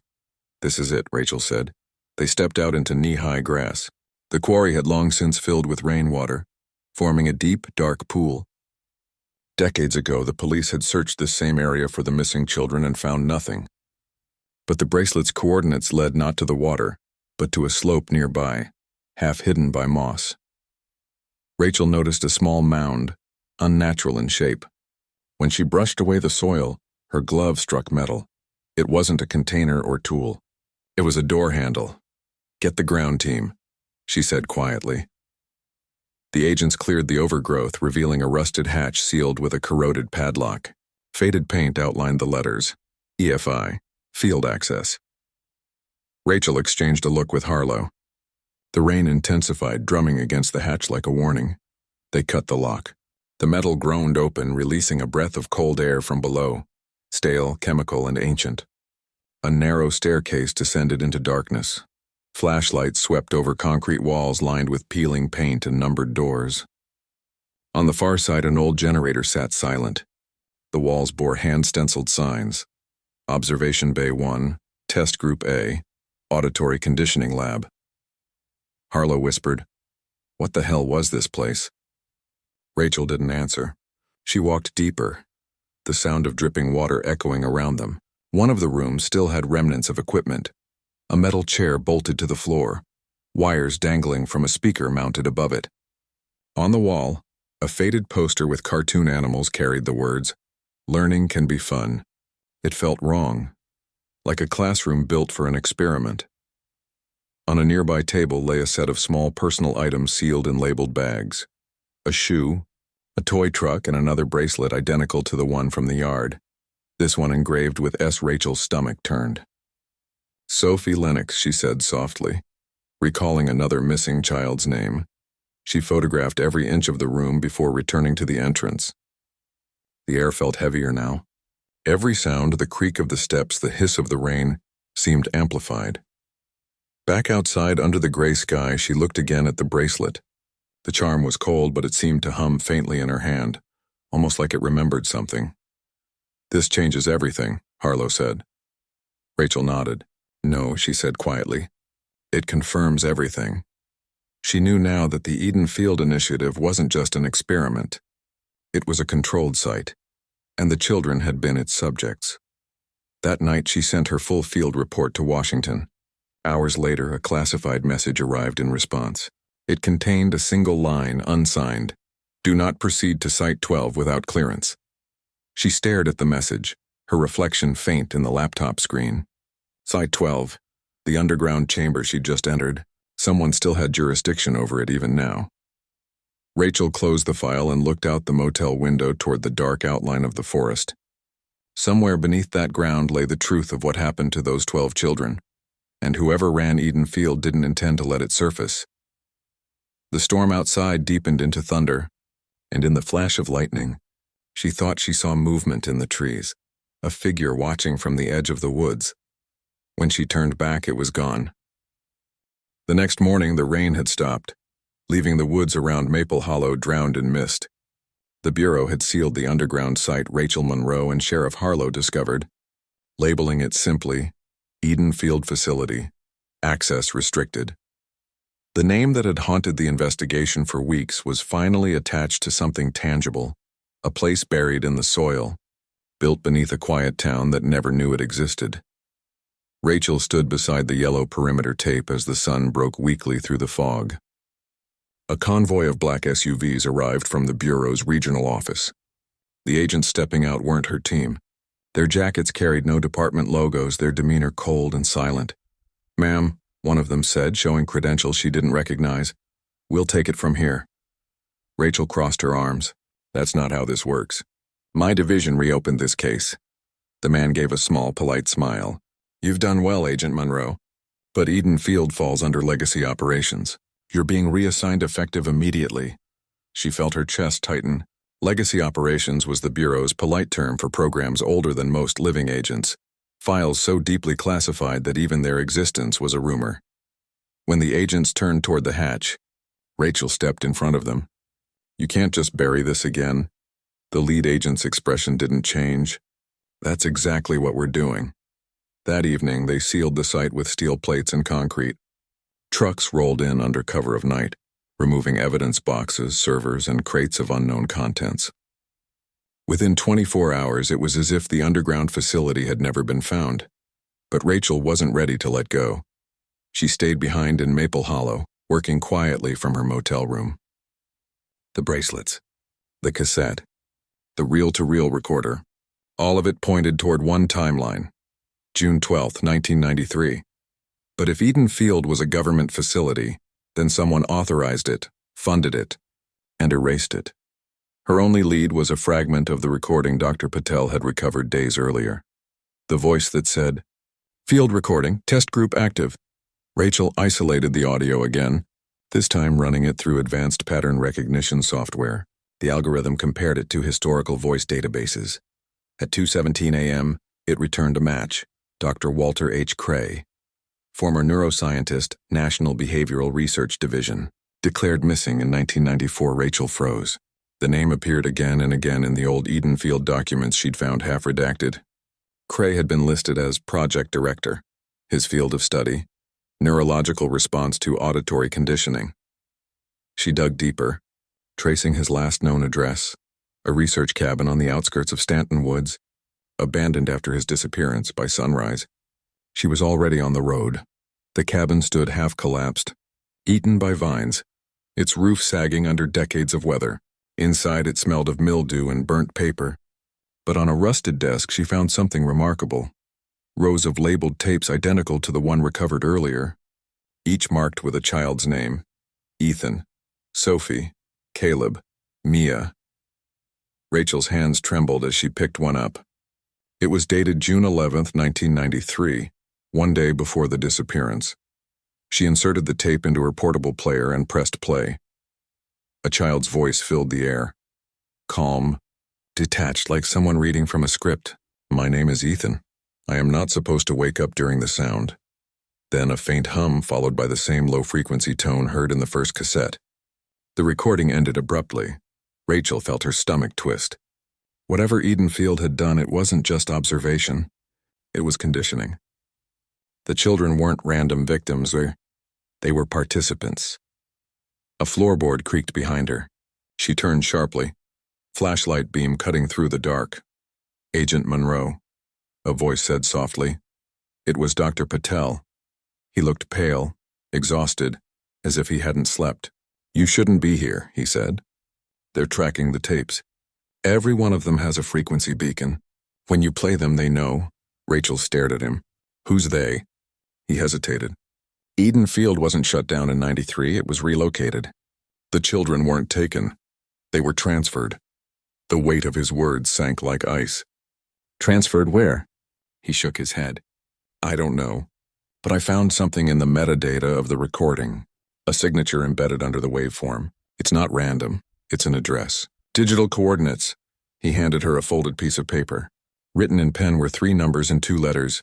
"This is it," Rachel said. They stepped out into knee-high grass. The quarry had long since filled with rainwater, forming a deep, dark pool. Decades ago, the police had searched this same area for the missing children and found nothing. But the bracelet's coordinates led not to the water, but to a slope nearby, half hidden by moss. Rachel noticed a small mound, unnatural in shape. When she brushed away the soil, her glove struck metal. It wasn't a container or tool. It was a door handle. "Get the ground team," she said quietly. The agents cleared the overgrowth, revealing a rusted hatch sealed with a corroded padlock. Faded paint outlined the letters, EFI, field access. Rachel exchanged a look with Harlow. The rain intensified, drumming against the hatch like a warning. They cut the lock. The metal groaned open, releasing a breath of cold air from below, stale, chemical, and ancient. A narrow staircase descended into darkness. Flashlights swept over concrete walls lined with peeling paint and numbered doors. On the far side, an old generator sat silent. The walls bore hand-stenciled signs. Observation Bay 1, Test Group A, Auditory Conditioning Lab. Harlow whispered, "What the hell was this place?" Rachel didn't answer. She walked deeper, the sound of dripping water echoing around them. One of the rooms still had remnants of equipment. A metal chair bolted to the floor, wires dangling from a speaker mounted above it. On the wall, a faded poster with cartoon animals carried the words, "Learning can be fun." It felt wrong, like a classroom built for an experiment. On a nearby table lay a set of small personal items sealed in labeled bags. A shoe, a toy truck, and another bracelet identical to the one from the yard. This one engraved with S. Rachel's stomach turned. "Sophie Lennox," she said softly, recalling another missing child's name. She photographed every inch of the room before returning to the entrance. The air felt heavier now. Every sound, the creak of the steps, the hiss of the rain, seemed amplified. Back outside under the gray sky, she looked again at the bracelet. The charm was cold, but it seemed to hum faintly in her hand, almost like it remembered something. "This changes everything," Harlow said. Rachel nodded. "No," she said quietly. "It confirms everything." She knew now that the Eden Field Initiative wasn't just an experiment. It was a controlled site, and the children had been its subjects. That night she sent her full field report to Washington. Hours later, a classified message arrived in response. It contained a single line, unsigned: "Do not proceed to Site 12 without clearance." She stared at the message, her reflection faint in the laptop screen. Site 12, the underground chamber she'd just entered. Someone still had jurisdiction over it even now. Rachel closed the file and looked out the motel window toward the dark outline of the forest. Somewhere beneath that ground lay the truth of what happened to those 12 children, and whoever ran Eden Field didn't intend to let it surface. The storm outside deepened into thunder, and in the flash of lightning, she thought she saw movement in the trees, a figure watching from the edge of the woods. When she turned back, it was gone. The next morning, the rain had stopped, leaving the woods around Maple Hollow drowned in mist. The Bureau had sealed the underground site Rachel Monroe and Sheriff Harlow discovered, labeling it simply Eden Field Facility, Access Restricted. The name that had haunted the investigation for weeks was finally attached to something tangible, a place buried in the soil, built beneath a quiet town that never knew it existed. Rachel stood beside the yellow perimeter tape as the sun broke weakly through the fog. A convoy of black SUVs arrived from the Bureau's regional office. The agents stepping out weren't her team. Their jackets carried no department logos, their demeanor cold and silent. "Ma'am," one of them said, showing credentials she didn't recognize, "we'll take it from here." Rachel crossed her arms. "That's not how this works. My division reopened this case." The man gave a small, polite smile. "You've done well, Agent Monroe. But Eden Field falls under legacy operations. You're being reassigned effective immediately." She felt her chest tighten. Legacy operations was the Bureau's polite term for programs older than most living agents, files so deeply classified that even their existence was a rumor. When the agents turned toward the hatch, Rachel stepped in front of them. "You can't just bury this again." The lead agent's expression didn't change. "That's exactly what we're doing." That evening, they sealed the site with steel plates and concrete. Trucks rolled in under cover of night, removing evidence boxes, servers, and crates of unknown contents. Within 24 hours, it was as if the underground facility had never been found. But Rachel wasn't ready to let go. She stayed behind in Maple Hollow, working quietly from her motel room. The bracelets, the cassette, the reel-to-reel recorder, all of it pointed toward one timeline: June 12, 1993. But if Eden Field was a government facility, then someone authorized it, funded it, and erased it. Her only lead was a fragment of the recording Dr. Patel had recovered days earlier. The voice that said, "Field recording, test group active." Rachel isolated the audio again, this time running it through advanced pattern recognition software. The algorithm compared it to historical voice databases. At 2:17 a.m., it returned a match. Dr. Walter H. Cray, former neuroscientist, National Behavioral Research Division, declared missing in 1994. Rachel froze. The name appeared again and again in the old Edenfield documents she'd found half redacted. Cray had been listed as project director, his field of study, neurological response to auditory conditioning. She dug deeper, tracing his last known address, a research cabin on the outskirts of Stanton Woods, abandoned after his disappearance by sunrise. She was already on the road. The cabin stood half-collapsed, eaten by vines, its roof sagging under decades of weather. Inside it smelled of mildew and burnt paper. But on a rusted desk she found something remarkable. Rows of labeled tapes identical to the one recovered earlier, each marked with a child's name: Ethan, Sophie, Caleb, Mia. Rachel's hands trembled as she picked one up. It was dated June 11, 1993, one day before the disappearance. She inserted the tape into her portable player and pressed play. A child's voice filled the air. Calm, detached, like someone reading from a script. "My name is Ethan. I am not supposed to wake up during the sound." Then a faint hum followed by the same low-frequency tone heard in the first cassette. The recording ended abruptly. Rachel felt her stomach twist. Whatever Edenfield had done, it wasn't just observation. It was conditioning. The children weren't random victims, they were participants. A floorboard creaked behind her. She turned sharply, flashlight beam cutting through the dark. "Agent Monroe," a voice said softly. It was Dr. Patel. He looked pale, exhausted, as if he hadn't slept. "You shouldn't be here," he said. "They're tracking the tapes. Every one of them has a frequency beacon. When you play them, they know." Rachel stared at him. "Who's they?" He hesitated. Edenfield wasn't shut down in '93, it was relocated. The children weren't taken. They were transferred. The weight of his words sank like ice. "Transferred where?" He shook his head. "I don't know. But I found something in the metadata of the recording, a signature embedded under the waveform. It's not random. It's an address. Digital coordinates." He handed her a folded piece of paper. Written in pen were 3 numbers and 2 letters.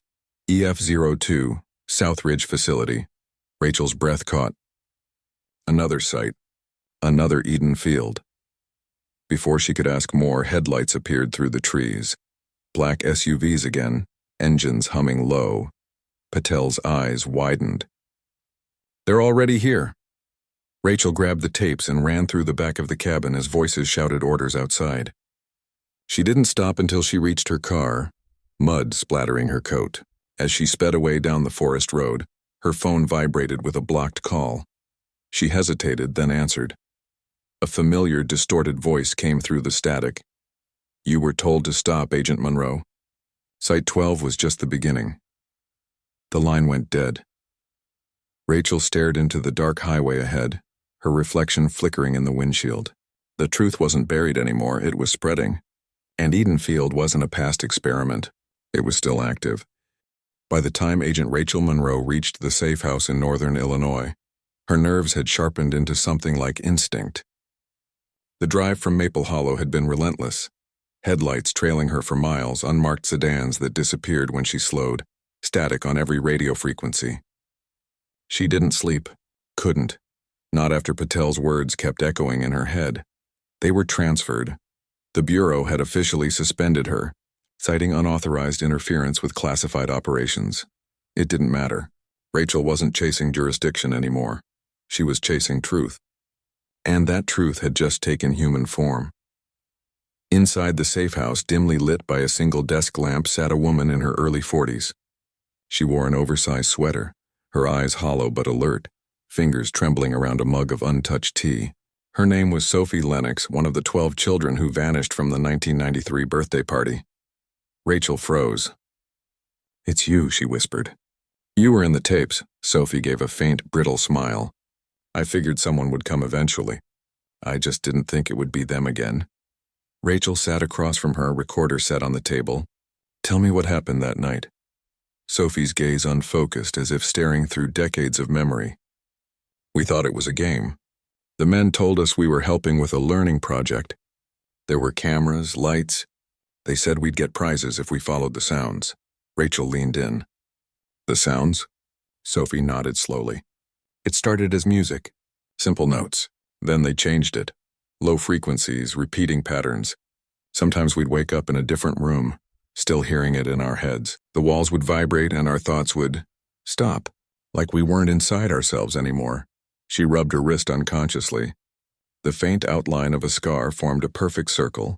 EF02, Southridge Facility. Rachel's breath caught. Another site. Another Edenfield. Before she could ask more, headlights appeared through the trees. Black SUVs again, engines humming low. Patel's eyes widened. "They're already here." Rachel grabbed the tapes and ran through the back of the cabin as voices shouted orders outside. She didn't stop until she reached her car, mud splattering her coat. As she sped away down the forest road, her phone vibrated with a blocked call. She hesitated, then answered. A familiar, distorted voice came through the static. "You were told to stop, Agent Monroe. Site 12 was just the beginning." The line went dead. Rachel stared into the dark highway ahead, her reflection flickering in the windshield. The truth wasn't buried anymore, it was spreading. And Edenfield wasn't a past experiment. It was still active. By the time Agent Rachel Monroe reached the safe house in northern Illinois, her nerves had sharpened into something like instinct. The drive from Maple Hollow had been relentless, headlights trailing her for miles, unmarked sedans that disappeared when she slowed, static on every radio frequency. She didn't sleep, couldn't, not after Patel's words kept echoing in her head. They were transferred. The Bureau had officially suspended her, citing unauthorized interference with classified operations. It didn't matter. Rachel wasn't chasing jurisdiction anymore. She was chasing truth. And that truth had just taken human form. Inside the safe house, dimly lit by a single desk lamp, sat a woman in her early 40s. She wore an oversized sweater, her eyes hollow but alert, fingers trembling around a mug of untouched tea. Her name was Sophie Lennox, one of the 12 children who vanished from the 1993 birthday party. Rachel froze. "It's you," she whispered. "You were in the tapes." Sophie gave a faint, brittle smile. "I figured someone would come eventually. I just didn't think it would be them again." Rachel sat across from her, recorder set on the table. "Tell me what happened that night." Sophie's gaze unfocused, as if staring through decades of memory. "We thought it was a game. The men told us we were helping with a learning project. There were cameras, lights. They said we'd get prizes if we followed the sounds. Rachel leaned in. The sounds? Sophie nodded slowly. It started as music. Simple notes. Then they changed it. Low frequencies, repeating patterns. Sometimes we'd wake up in a different room, still hearing it in our heads. The walls would vibrate and our thoughts would stop, like we weren't inside ourselves anymore. She rubbed her wrist unconsciously. The faint outline of a scar formed a perfect circle,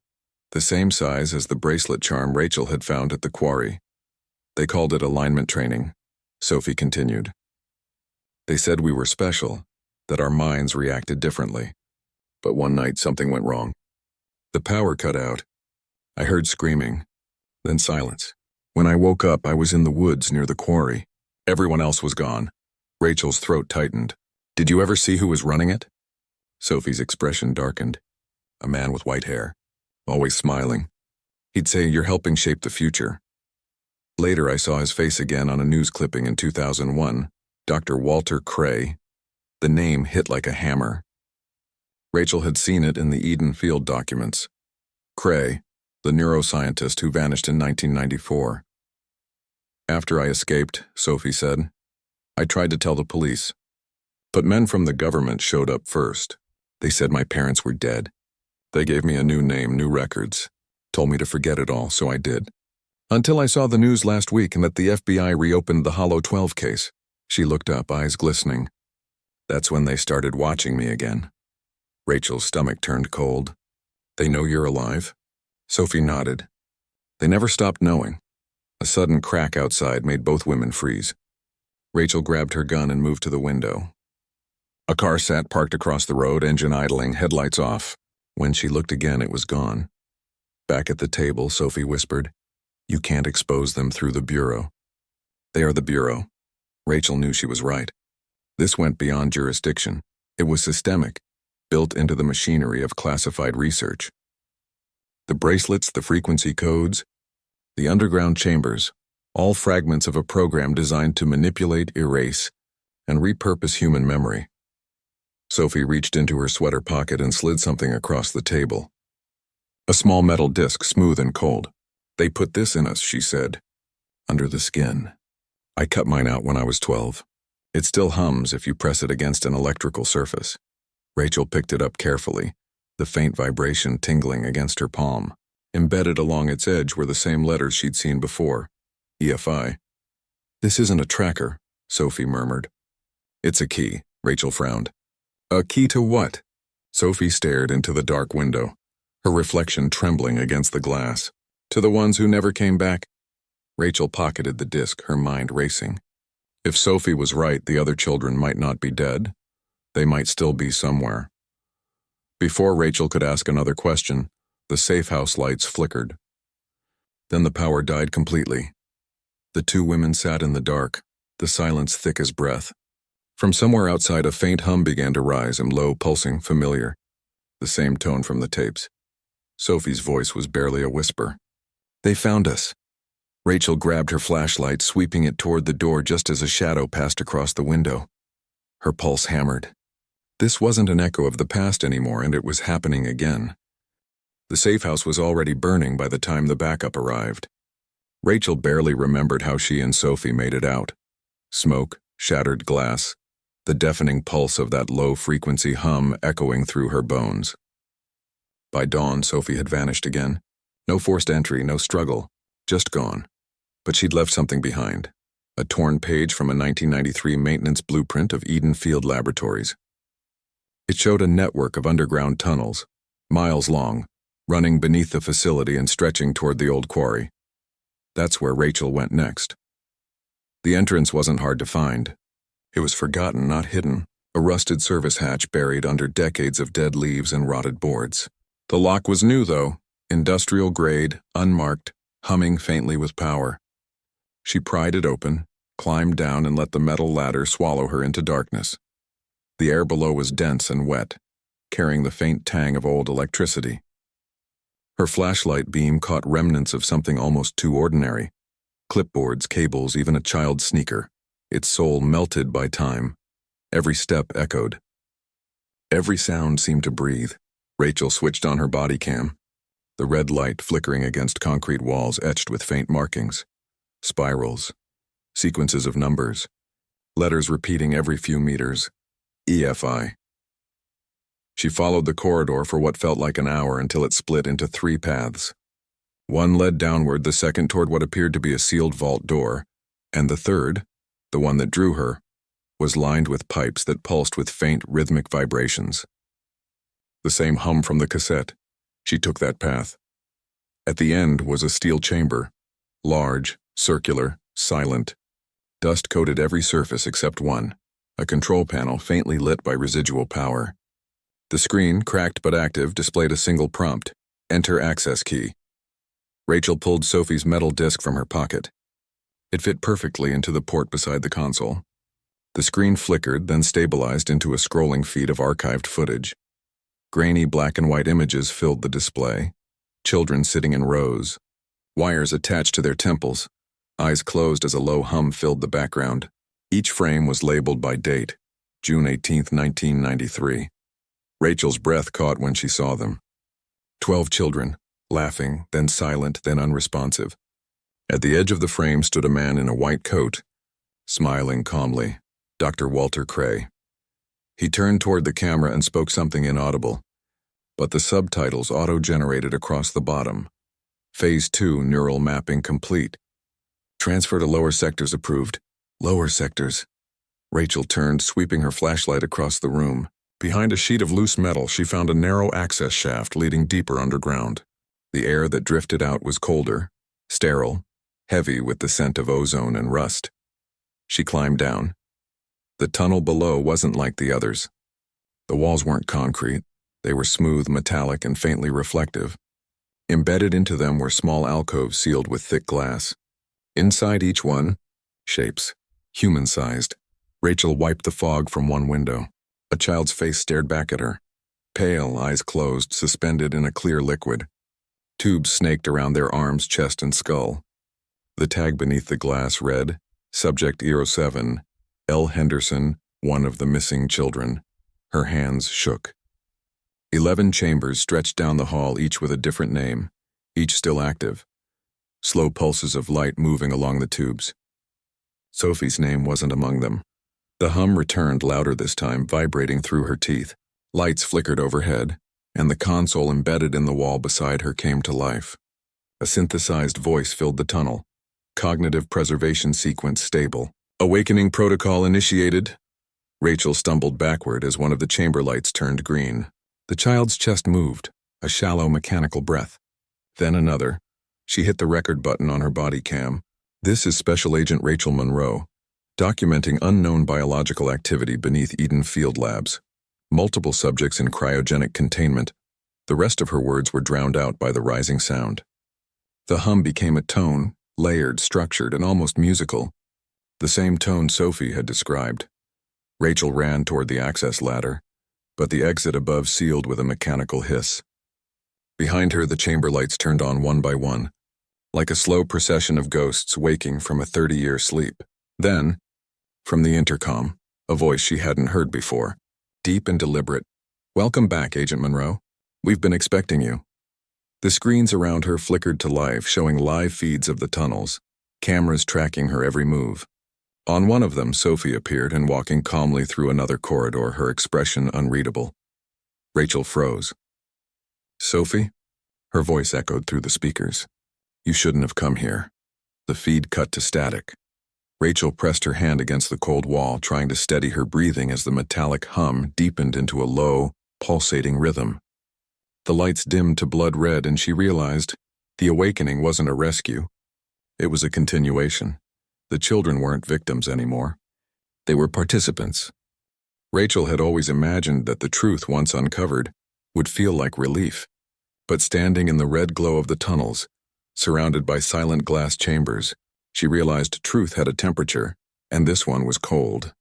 the same size as the bracelet charm Rachel had found at the quarry. They called it alignment training. Sophie continued. They said we were special, that our minds reacted differently. But one night something went wrong. The power cut out. I heard screaming, then silence. When I woke up, I was in the woods near the quarry. Everyone else was gone. Rachel's throat tightened. Did you ever see who was running it? Sophie's expression darkened. A man with white hair, always smiling. He'd say, "You're helping shape the future." Later, I saw his face again on a news clipping in 2001. Dr. Walter Cray. The name hit like a hammer. Rachel had seen it in the Eden Field documents. Cray, the neuroscientist who vanished in 1994. After I escaped, Sophie said, I tried to tell the police. But men from the government showed up first. They said my parents were dead. They gave me a new name, new records. Told me to forget it all, so I did. Until I saw the news last week and that the FBI reopened the Hollow 12 case. She looked up, eyes glistening. That's when they started watching me again. Rachel's stomach turned cold. They know you're alive? Sophie nodded. They never stopped knowing. A sudden crack outside made both women freeze. Rachel grabbed her gun and moved to the window. A car sat parked across the road, engine idling, headlights off. When she looked again, it was gone. Back at the table, Sophie whispered, You can't expose them through the Bureau. They are the Bureau. Rachel knew she was right. This went beyond jurisdiction. It was systemic, built into the machinery of classified research. The bracelets, the frequency codes, the underground chambers, all fragments of a program designed to manipulate, erase, and repurpose human memory. Sophie reached into her sweater pocket and slid something across the table. A small metal disc, smooth and cold. They put this in us, she said, under the skin. I cut mine out when I was 12. It still hums if you press it against an electrical surface. Rachel picked it up carefully, the faint vibration tingling against her palm. Embedded along its edge were the same letters she'd seen before, EFI. This isn't a tracker, Sophie murmured. It's a key, Rachel frowned. A key to what? Sophie stared into the dark window, her reflection trembling against the glass. To the ones who never came back. Rachel pocketed the disc, her mind racing. If Sophie was right, the other children might not be dead. They might still be somewhere. Before Rachel could ask another question, the safe house lights flickered. Then the power died completely. The two women sat in the dark, the silence thick as breath. From somewhere outside, a faint hum began to rise, and low, pulsing, familiar. The same tone from the tapes. Sophie's voice was barely a whisper. They found us. Rachel grabbed her flashlight, sweeping it toward the door just as a shadow passed across the window. Her pulse hammered. This wasn't an echo of the past anymore, and it was happening again. The safe house was already burning by the time the backup arrived. Rachel barely remembered how she and Sophie made it out. Smoke, shattered glass, the deafening pulse of that low-frequency hum echoing through her bones. By dawn, Sophie had vanished again. No forced entry, no struggle, just gone. But she'd left something behind. A torn page from a 1993 maintenance blueprint of Eden Field Laboratories. It showed a network of underground tunnels, miles long, running beneath the facility and stretching toward the old quarry. That's where Rachel went next. The entrance wasn't hard to find. It was forgotten, not hidden, a rusted service hatch buried under decades of dead leaves and rotted boards. The lock was new, though, industrial grade, unmarked, humming faintly with power. She pried it open, climbed down, and let the metal ladder swallow her into darkness. The air below was dense and wet, carrying the faint tang of old electricity. Her flashlight beam caught remnants of something almost too ordinary. Clipboards, cables, even a child's sneaker. Its soul melted by time. Every step echoed. Every sound seemed to breathe. Rachel switched on her body cam. The red light flickering against concrete walls etched with faint markings. spirals, sequences of numbers, letters repeating every few meters. EFI. She followed the corridor for what felt like an hour until it split into 3 paths. One led downward, the second toward what appeared to be a sealed vault door, and the third, the one that drew her, was lined with pipes that pulsed with faint rhythmic vibrations. The same hum from the cassette. She took that path. At the end was a steel chamber, large, circular, silent. Dust coated every surface except one, a control panel faintly lit by residual power. The screen, cracked but active, displayed a single prompt: enter access key. Rachel pulled Sophie's metal disc from her pocket. It fit perfectly into the port beside the console. The screen flickered, then stabilized into a scrolling feed of archived footage. Grainy black and white images filled the display. Children sitting in rows, wires attached to their temples, eyes closed as a low hum filled the background. Each frame was labeled by date, June 18, 1993. Rachel's breath caught when she saw them. 12 children, laughing, then silent, then unresponsive. At the edge of the frame stood a man in a white coat, smiling calmly, Dr. Walter Cray. He turned toward the camera and spoke something inaudible, but the subtitles auto-generated across the bottom. Phase 2 neural mapping complete. Transfer to lower sectors approved. Lower sectors. Rachel turned, sweeping her flashlight across the room. Behind a sheet of loose metal, she found a narrow access shaft leading deeper underground. The air that drifted out was colder, sterile, heavy with the scent of ozone and rust. She climbed down. The tunnel below wasn't like the others. The walls weren't concrete. They were smooth, metallic, and faintly reflective. Embedded into them were small alcoves sealed with thick glass. Inside each one, shapes, human-sized. Rachel wiped the fog from one window. A child's face stared back at her, pale, eyes closed, suspended in a clear liquid. Tubes snaked around their arms, chest, and skull. The tag beneath the glass read, Subject 07, L. Henderson, one of the missing children. Her hands shook. 11 chambers stretched down the hall, each with a different name, each still active. Slow pulses of light moving along the tubes. Sophie's name wasn't among them. The hum returned, louder this time, vibrating through her teeth. Lights flickered overhead, and the console embedded in the wall beside her came to life. A synthesized voice filled the tunnel. Cognitive preservation sequence stable. Awakening protocol initiated. Rachel stumbled backward as one of the chamber lights turned green. The child's chest moved, a shallow mechanical breath. Then another. She hit the record button on her body cam. This is Special Agent Rachel Monroe, documenting unknown biological activity beneath Eden Field Labs. Multiple subjects in cryogenic containment. The rest of her words were drowned out by the rising sound. The hum became a tone, layered, structured, and almost musical. The same tone Sophie had described. Rachel ran toward the access ladder, but the exit above sealed with a mechanical hiss. Behind her, the chamber lights turned on one by one, like a slow procession of ghosts waking from a 30-year sleep. Then, from the intercom, a voice she hadn't heard before, deep and deliberate. "Welcome back, Agent Monroe. We've been expecting you." The screens around her flickered to life, showing live feeds of the tunnels, cameras tracking her every move. On one of them, Sophie appeared and walking calmly through another corridor, her expression unreadable. Rachel froze. "Sophie?" Her voice echoed through the speakers. "You shouldn't have come here." The feed cut to static. Rachel pressed her hand against the cold wall, trying to steady her breathing as the metallic hum deepened into a low, pulsating rhythm. The lights dimmed to blood red, and she realized the awakening wasn't a rescue. It was a continuation. The children weren't victims anymore. They were participants. Rachel had always imagined that the truth, once uncovered, would feel like relief. But standing in the red glow of the tunnels, surrounded by silent glass chambers, she realized truth had a temperature, and this one was cold.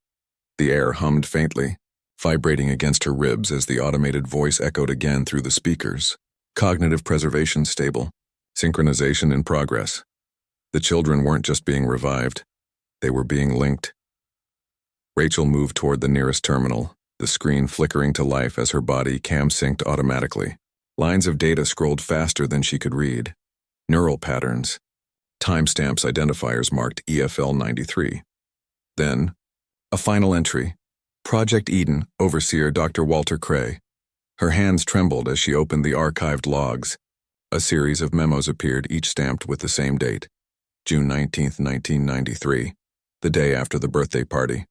The air hummed faintly, vibrating against her ribs as the automated voice echoed again through the speakers. Cognitive preservation stable. Synchronization in progress. The children weren't just being revived. They were being linked. Rachel moved toward the nearest terminal, the screen flickering to life as her body cam-synced automatically. Lines of data scrolled faster than she could read. Neural patterns. Timestamps identifiers marked EFL 93. Then, a final entry. Project Eden, Overseer Dr. Walter Cray. Her hands trembled as she opened the archived logs. A series of memos appeared, each stamped with the same date, June 19, 1993, the day after the birthday party.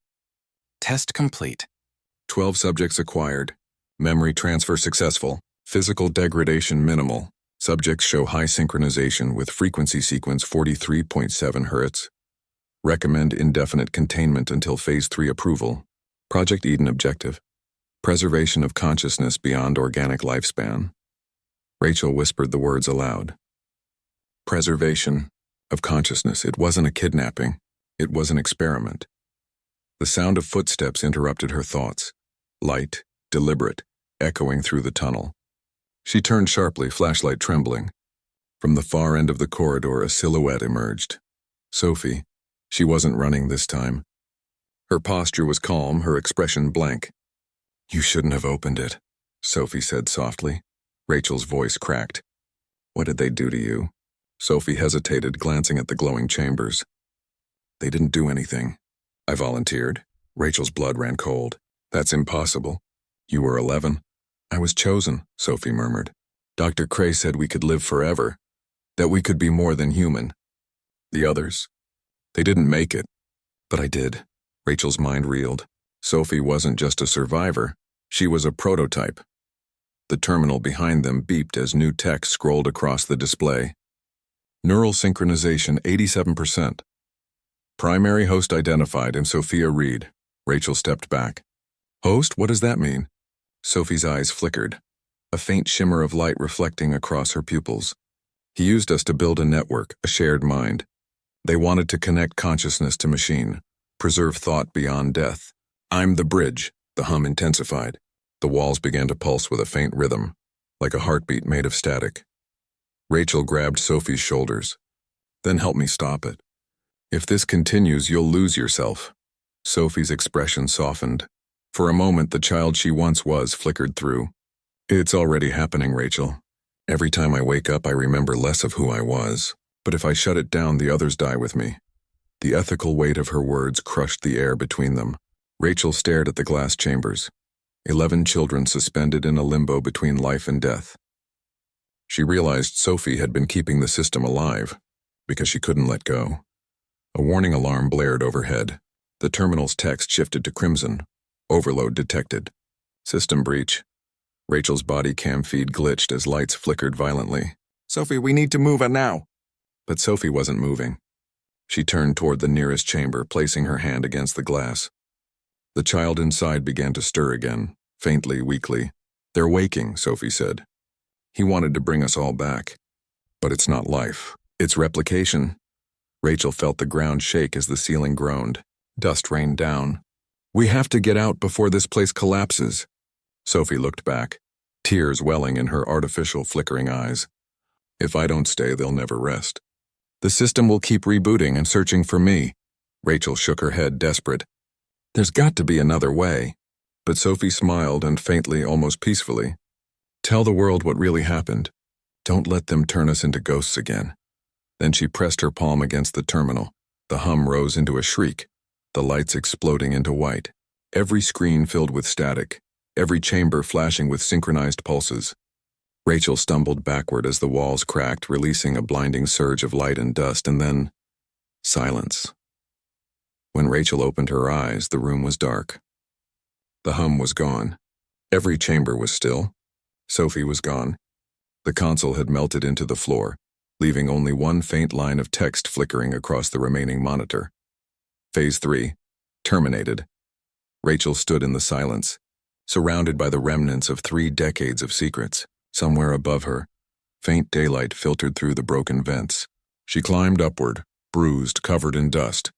Test complete. 12 subjects acquired. Memory transfer successful. Physical degradation minimal. Subjects show high synchronization with frequency sequence 43.7 Hz. Recommend indefinite containment until Phase 3 approval. Project Eden objective: preservation of consciousness beyond organic lifespan. Rachel whispered the words aloud. Preservation of consciousness. It wasn't a kidnapping. It was an experiment. The sound of footsteps interrupted her thoughts. Light, deliberate, echoing through the tunnel. She turned sharply, flashlight trembling. From the far end of the corridor, a silhouette emerged. Sophie. She wasn't running this time. Her posture was calm, her expression blank. "You shouldn't have opened it," Sophie said softly. Rachel's voice cracked. "What did they do to you?" Sophie hesitated, glancing at the glowing chambers. "They didn't do anything," I volunteered. Rachel's blood ran cold. "That's impossible. You were 11. "I was chosen," Sophie murmured. "Dr. Cray said we could live forever, that we could be more than human. The others, they didn't make it, but I did." Rachel's mind reeled. Sophie wasn't just a survivor, she was a prototype. The terminal behind them beeped as new text scrolled across the display. Neural synchronization 87%. Primary host identified in Sophia Reed. Rachel stepped back. "Host? What does that mean?" Sophie's eyes flickered, a faint shimmer of light reflecting across her pupils. "He used us to build a network, a shared mind. They wanted to connect consciousness to machine, preserve thought beyond death. I'm the bridge." The hum intensified. The walls began to pulse with a faint rhythm, like a heartbeat made of static. Rachel grabbed Sophie's shoulders. "Then help me stop it. If this continues, you'll lose yourself." Sophie's expression softened. For a moment, the child she once was flickered through. "It's already happening, Rachel. Every time I wake up, I remember less of who I was. But if I shut it down, the others die with me." The ethical weight of her words crushed the air between them. Rachel stared at the glass chambers. 11 children suspended in a limbo between life and death. She realized Sophie had been keeping the system alive, because she couldn't let go. A warning alarm blared overhead. The terminal's text shifted to crimson. Overload detected. System breach. Rachel's body cam feed glitched as lights flickered violently. "Sophie, we need to move now." But Sophie wasn't moving. She turned toward the nearest chamber, placing her hand against the glass. The child inside began to stir again, faintly, weakly. "They're waking," Sophie said. "He wanted to bring us all back. But it's not life. It's replication." Rachel felt the ground shake as the ceiling groaned. Dust rained down. "We have to get out before this place collapses." Sophie looked back, tears welling in her artificial flickering eyes. "If I don't stay, they'll never rest. The system will keep rebooting and searching for me." Rachel shook her head, desperate. "There's got to be another way." But Sophie smiled and faintly, almost peacefully. "Tell the world what really happened. Don't let them turn us into ghosts again." Then she pressed her palm against the terminal. The hum rose into a shriek, the lights exploding into white. Every screen filled with static, every chamber flashing with synchronized pulses. Rachel stumbled backward as the walls cracked, releasing a blinding surge of light and dust, and then silence. When Rachel opened her eyes, the room was dark. The hum was gone. Every chamber was still. Sophie was gone. The console had melted into the floor, leaving only one faint line of text flickering across the remaining monitor. Phase 3. Terminated. Rachel stood in the silence, surrounded by the remnants of 3 decades of secrets. Somewhere above her, faint daylight filtered through the broken vents. She climbed upward, bruised, covered in dust,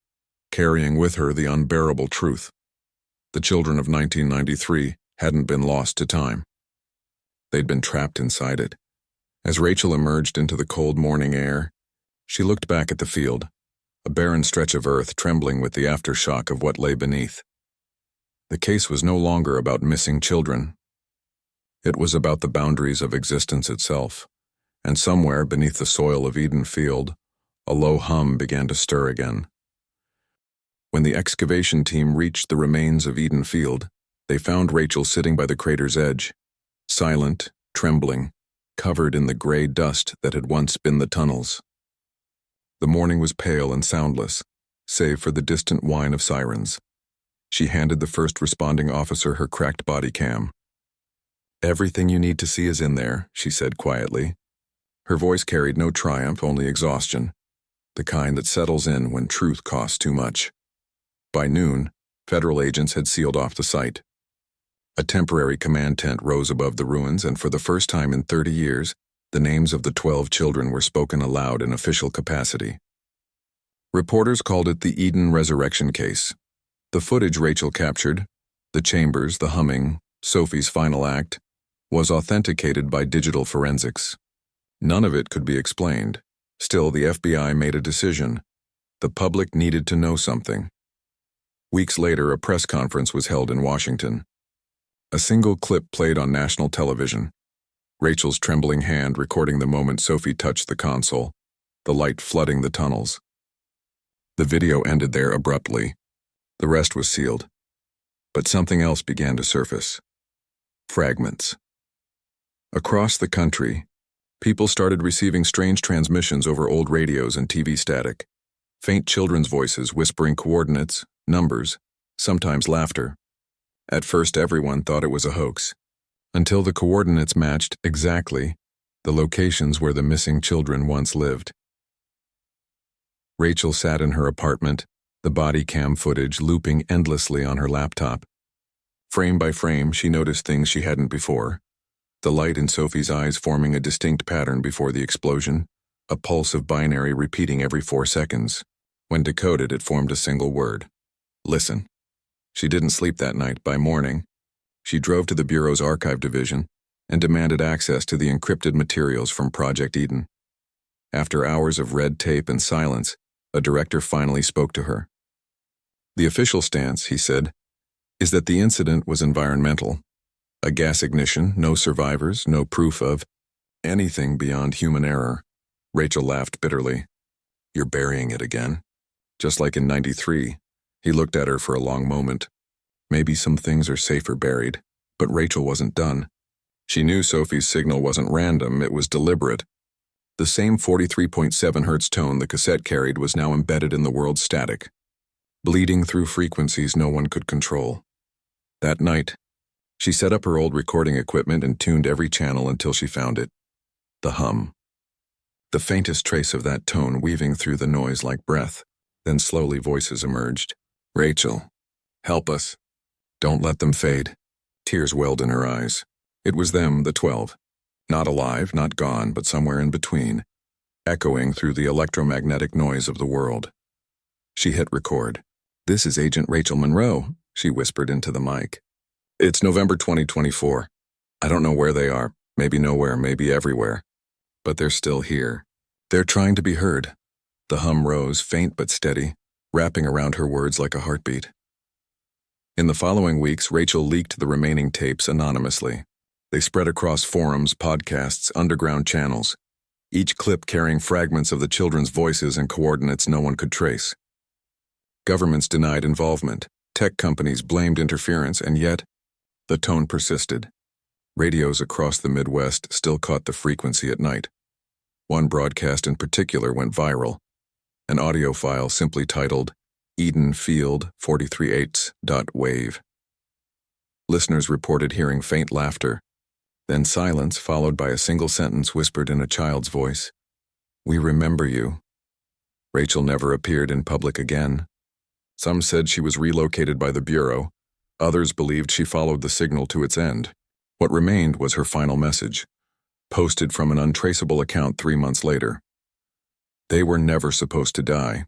carrying with her the unbearable truth. The children of 1993 hadn't been lost to time. They'd been trapped inside it. As Rachel emerged into the cold morning air, she looked back at the field, a barren stretch of earth trembling with the aftershock of what lay beneath. The case was no longer about missing children. It was about the boundaries of existence itself, and somewhere beneath the soil of Eden Field, A low hum began to stir again. When the excavation team reached the remains of Eden Field, they found Rachel sitting by the crater's edge, silent, trembling, covered in the gray dust that had once been the tunnels. The morning was pale and soundless, save for the distant whine of sirens. She handed the first responding officer her cracked body cam. "Everything you need to see is in there," she said quietly. Her voice carried no triumph, only exhaustion, the kind that settles in when truth costs too much. By noon, federal agents had sealed off the site. A temporary command tent rose above the ruins, and for the first time in 30 years, the names of the 12 children were spoken aloud in official capacity. Reporters called it the Eden Resurrection Case. The footage Rachel captured, the chambers, the humming, Sophie's final act, was authenticated by digital forensics. None of it could be explained. Still, the FBI made a decision. The public needed to know something. Weeks later, a press conference was held in Washington. A single clip played on national television. Rachel's trembling hand recording the moment Sophie touched the console, the light flooding the tunnels. The video ended there abruptly. The rest was sealed. But something else began to surface. Fragments. Across the country, people started receiving strange transmissions over old radios and TV static. Faint children's voices whispering coordinates, numbers, sometimes laughter. At first, everyone thought it was a hoax, until the coordinates matched exactly the locations where the missing children once lived. Rachel sat in her apartment, the body cam footage looping endlessly on her laptop. Frame by frame, she noticed things she hadn't before. The light in Sophie's eyes forming a distinct pattern before the explosion, a pulse of binary repeating every 4 seconds. When decoded, it formed a single word. Listen. She didn't sleep that night. By morning, she drove to the Bureau's archive division and demanded access to the encrypted materials from Project Eden. After hours of red tape and silence, a director finally spoke to her. "The official stance," he said, "is that the incident was environmental. A gas ignition, no survivors, no proof of anything beyond human error." Rachel laughed bitterly. "You're burying it again." Just like in '93, he looked at her for a long moment. Maybe some things are safer buried, but Rachel wasn't done. She knew Sophie's signal wasn't random, it was deliberate. The same 43.7 Hz tone the cassette carried was now embedded in the world's static, bleeding through frequencies no one could control. That night, she set up her old recording equipment and tuned every channel until she found it. The hum. The faintest trace of that tone weaving through the noise like breath. Then slowly voices emerged. "Rachel, help us. Don't let them fade." Tears welled in her eyes. It was them, the 12. Not alive, not gone, but somewhere in between, echoing through the electromagnetic noise of the world. She hit record. "This is Agent Rachel Monroe," she whispered into the mic. "It's November 2024. I don't know where they are. Maybe nowhere, maybe everywhere. But they're still here. They're trying to be heard." The hum rose, faint but steady, wrapping around her words like a heartbeat. In the following weeks, Rachel leaked the remaining tapes anonymously. They spread across forums, podcasts, underground channels, each clip carrying fragments of the children's voices and coordinates no one could trace. Governments denied involvement, tech companies blamed interference, and yet, the tone persisted. Radios across the Midwest still caught the frequency at night. One broadcast in particular went viral. An audio file simply titled Eden Field 43/8.wave. Listeners reported hearing faint laughter, then silence followed by a single sentence whispered in a child's voice. "We remember you." Rachel never appeared in public again. Some said she was relocated by the Bureau. Others believed she followed the signal to its end. What remained was her final message, posted from an untraceable account 3 months later. They were never supposed to die.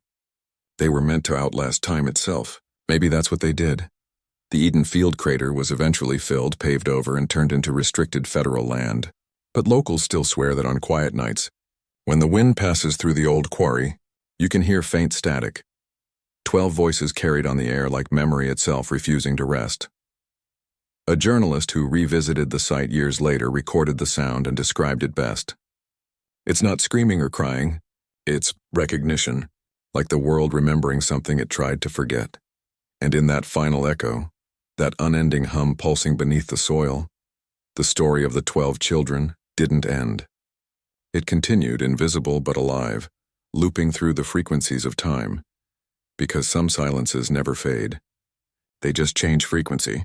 They were meant to outlast time itself. Maybe that's what they did. The Eden Field crater was eventually filled, paved over, and turned into restricted federal land. But locals still swear that on quiet nights, when the wind passes through the old quarry, you can hear faint static. 12 voices carried on the air like memory itself refusing to rest. A journalist who revisited the site years later recorded the sound and described it best. "It's not screaming or crying. It's recognition, like the world remembering something it tried to forget. And in that final echo, that unending hum pulsing beneath the soil, the story of the 12 children didn't end. It continued, invisible but alive, looping through the frequencies of time. Because some silences never fade. They just change frequency.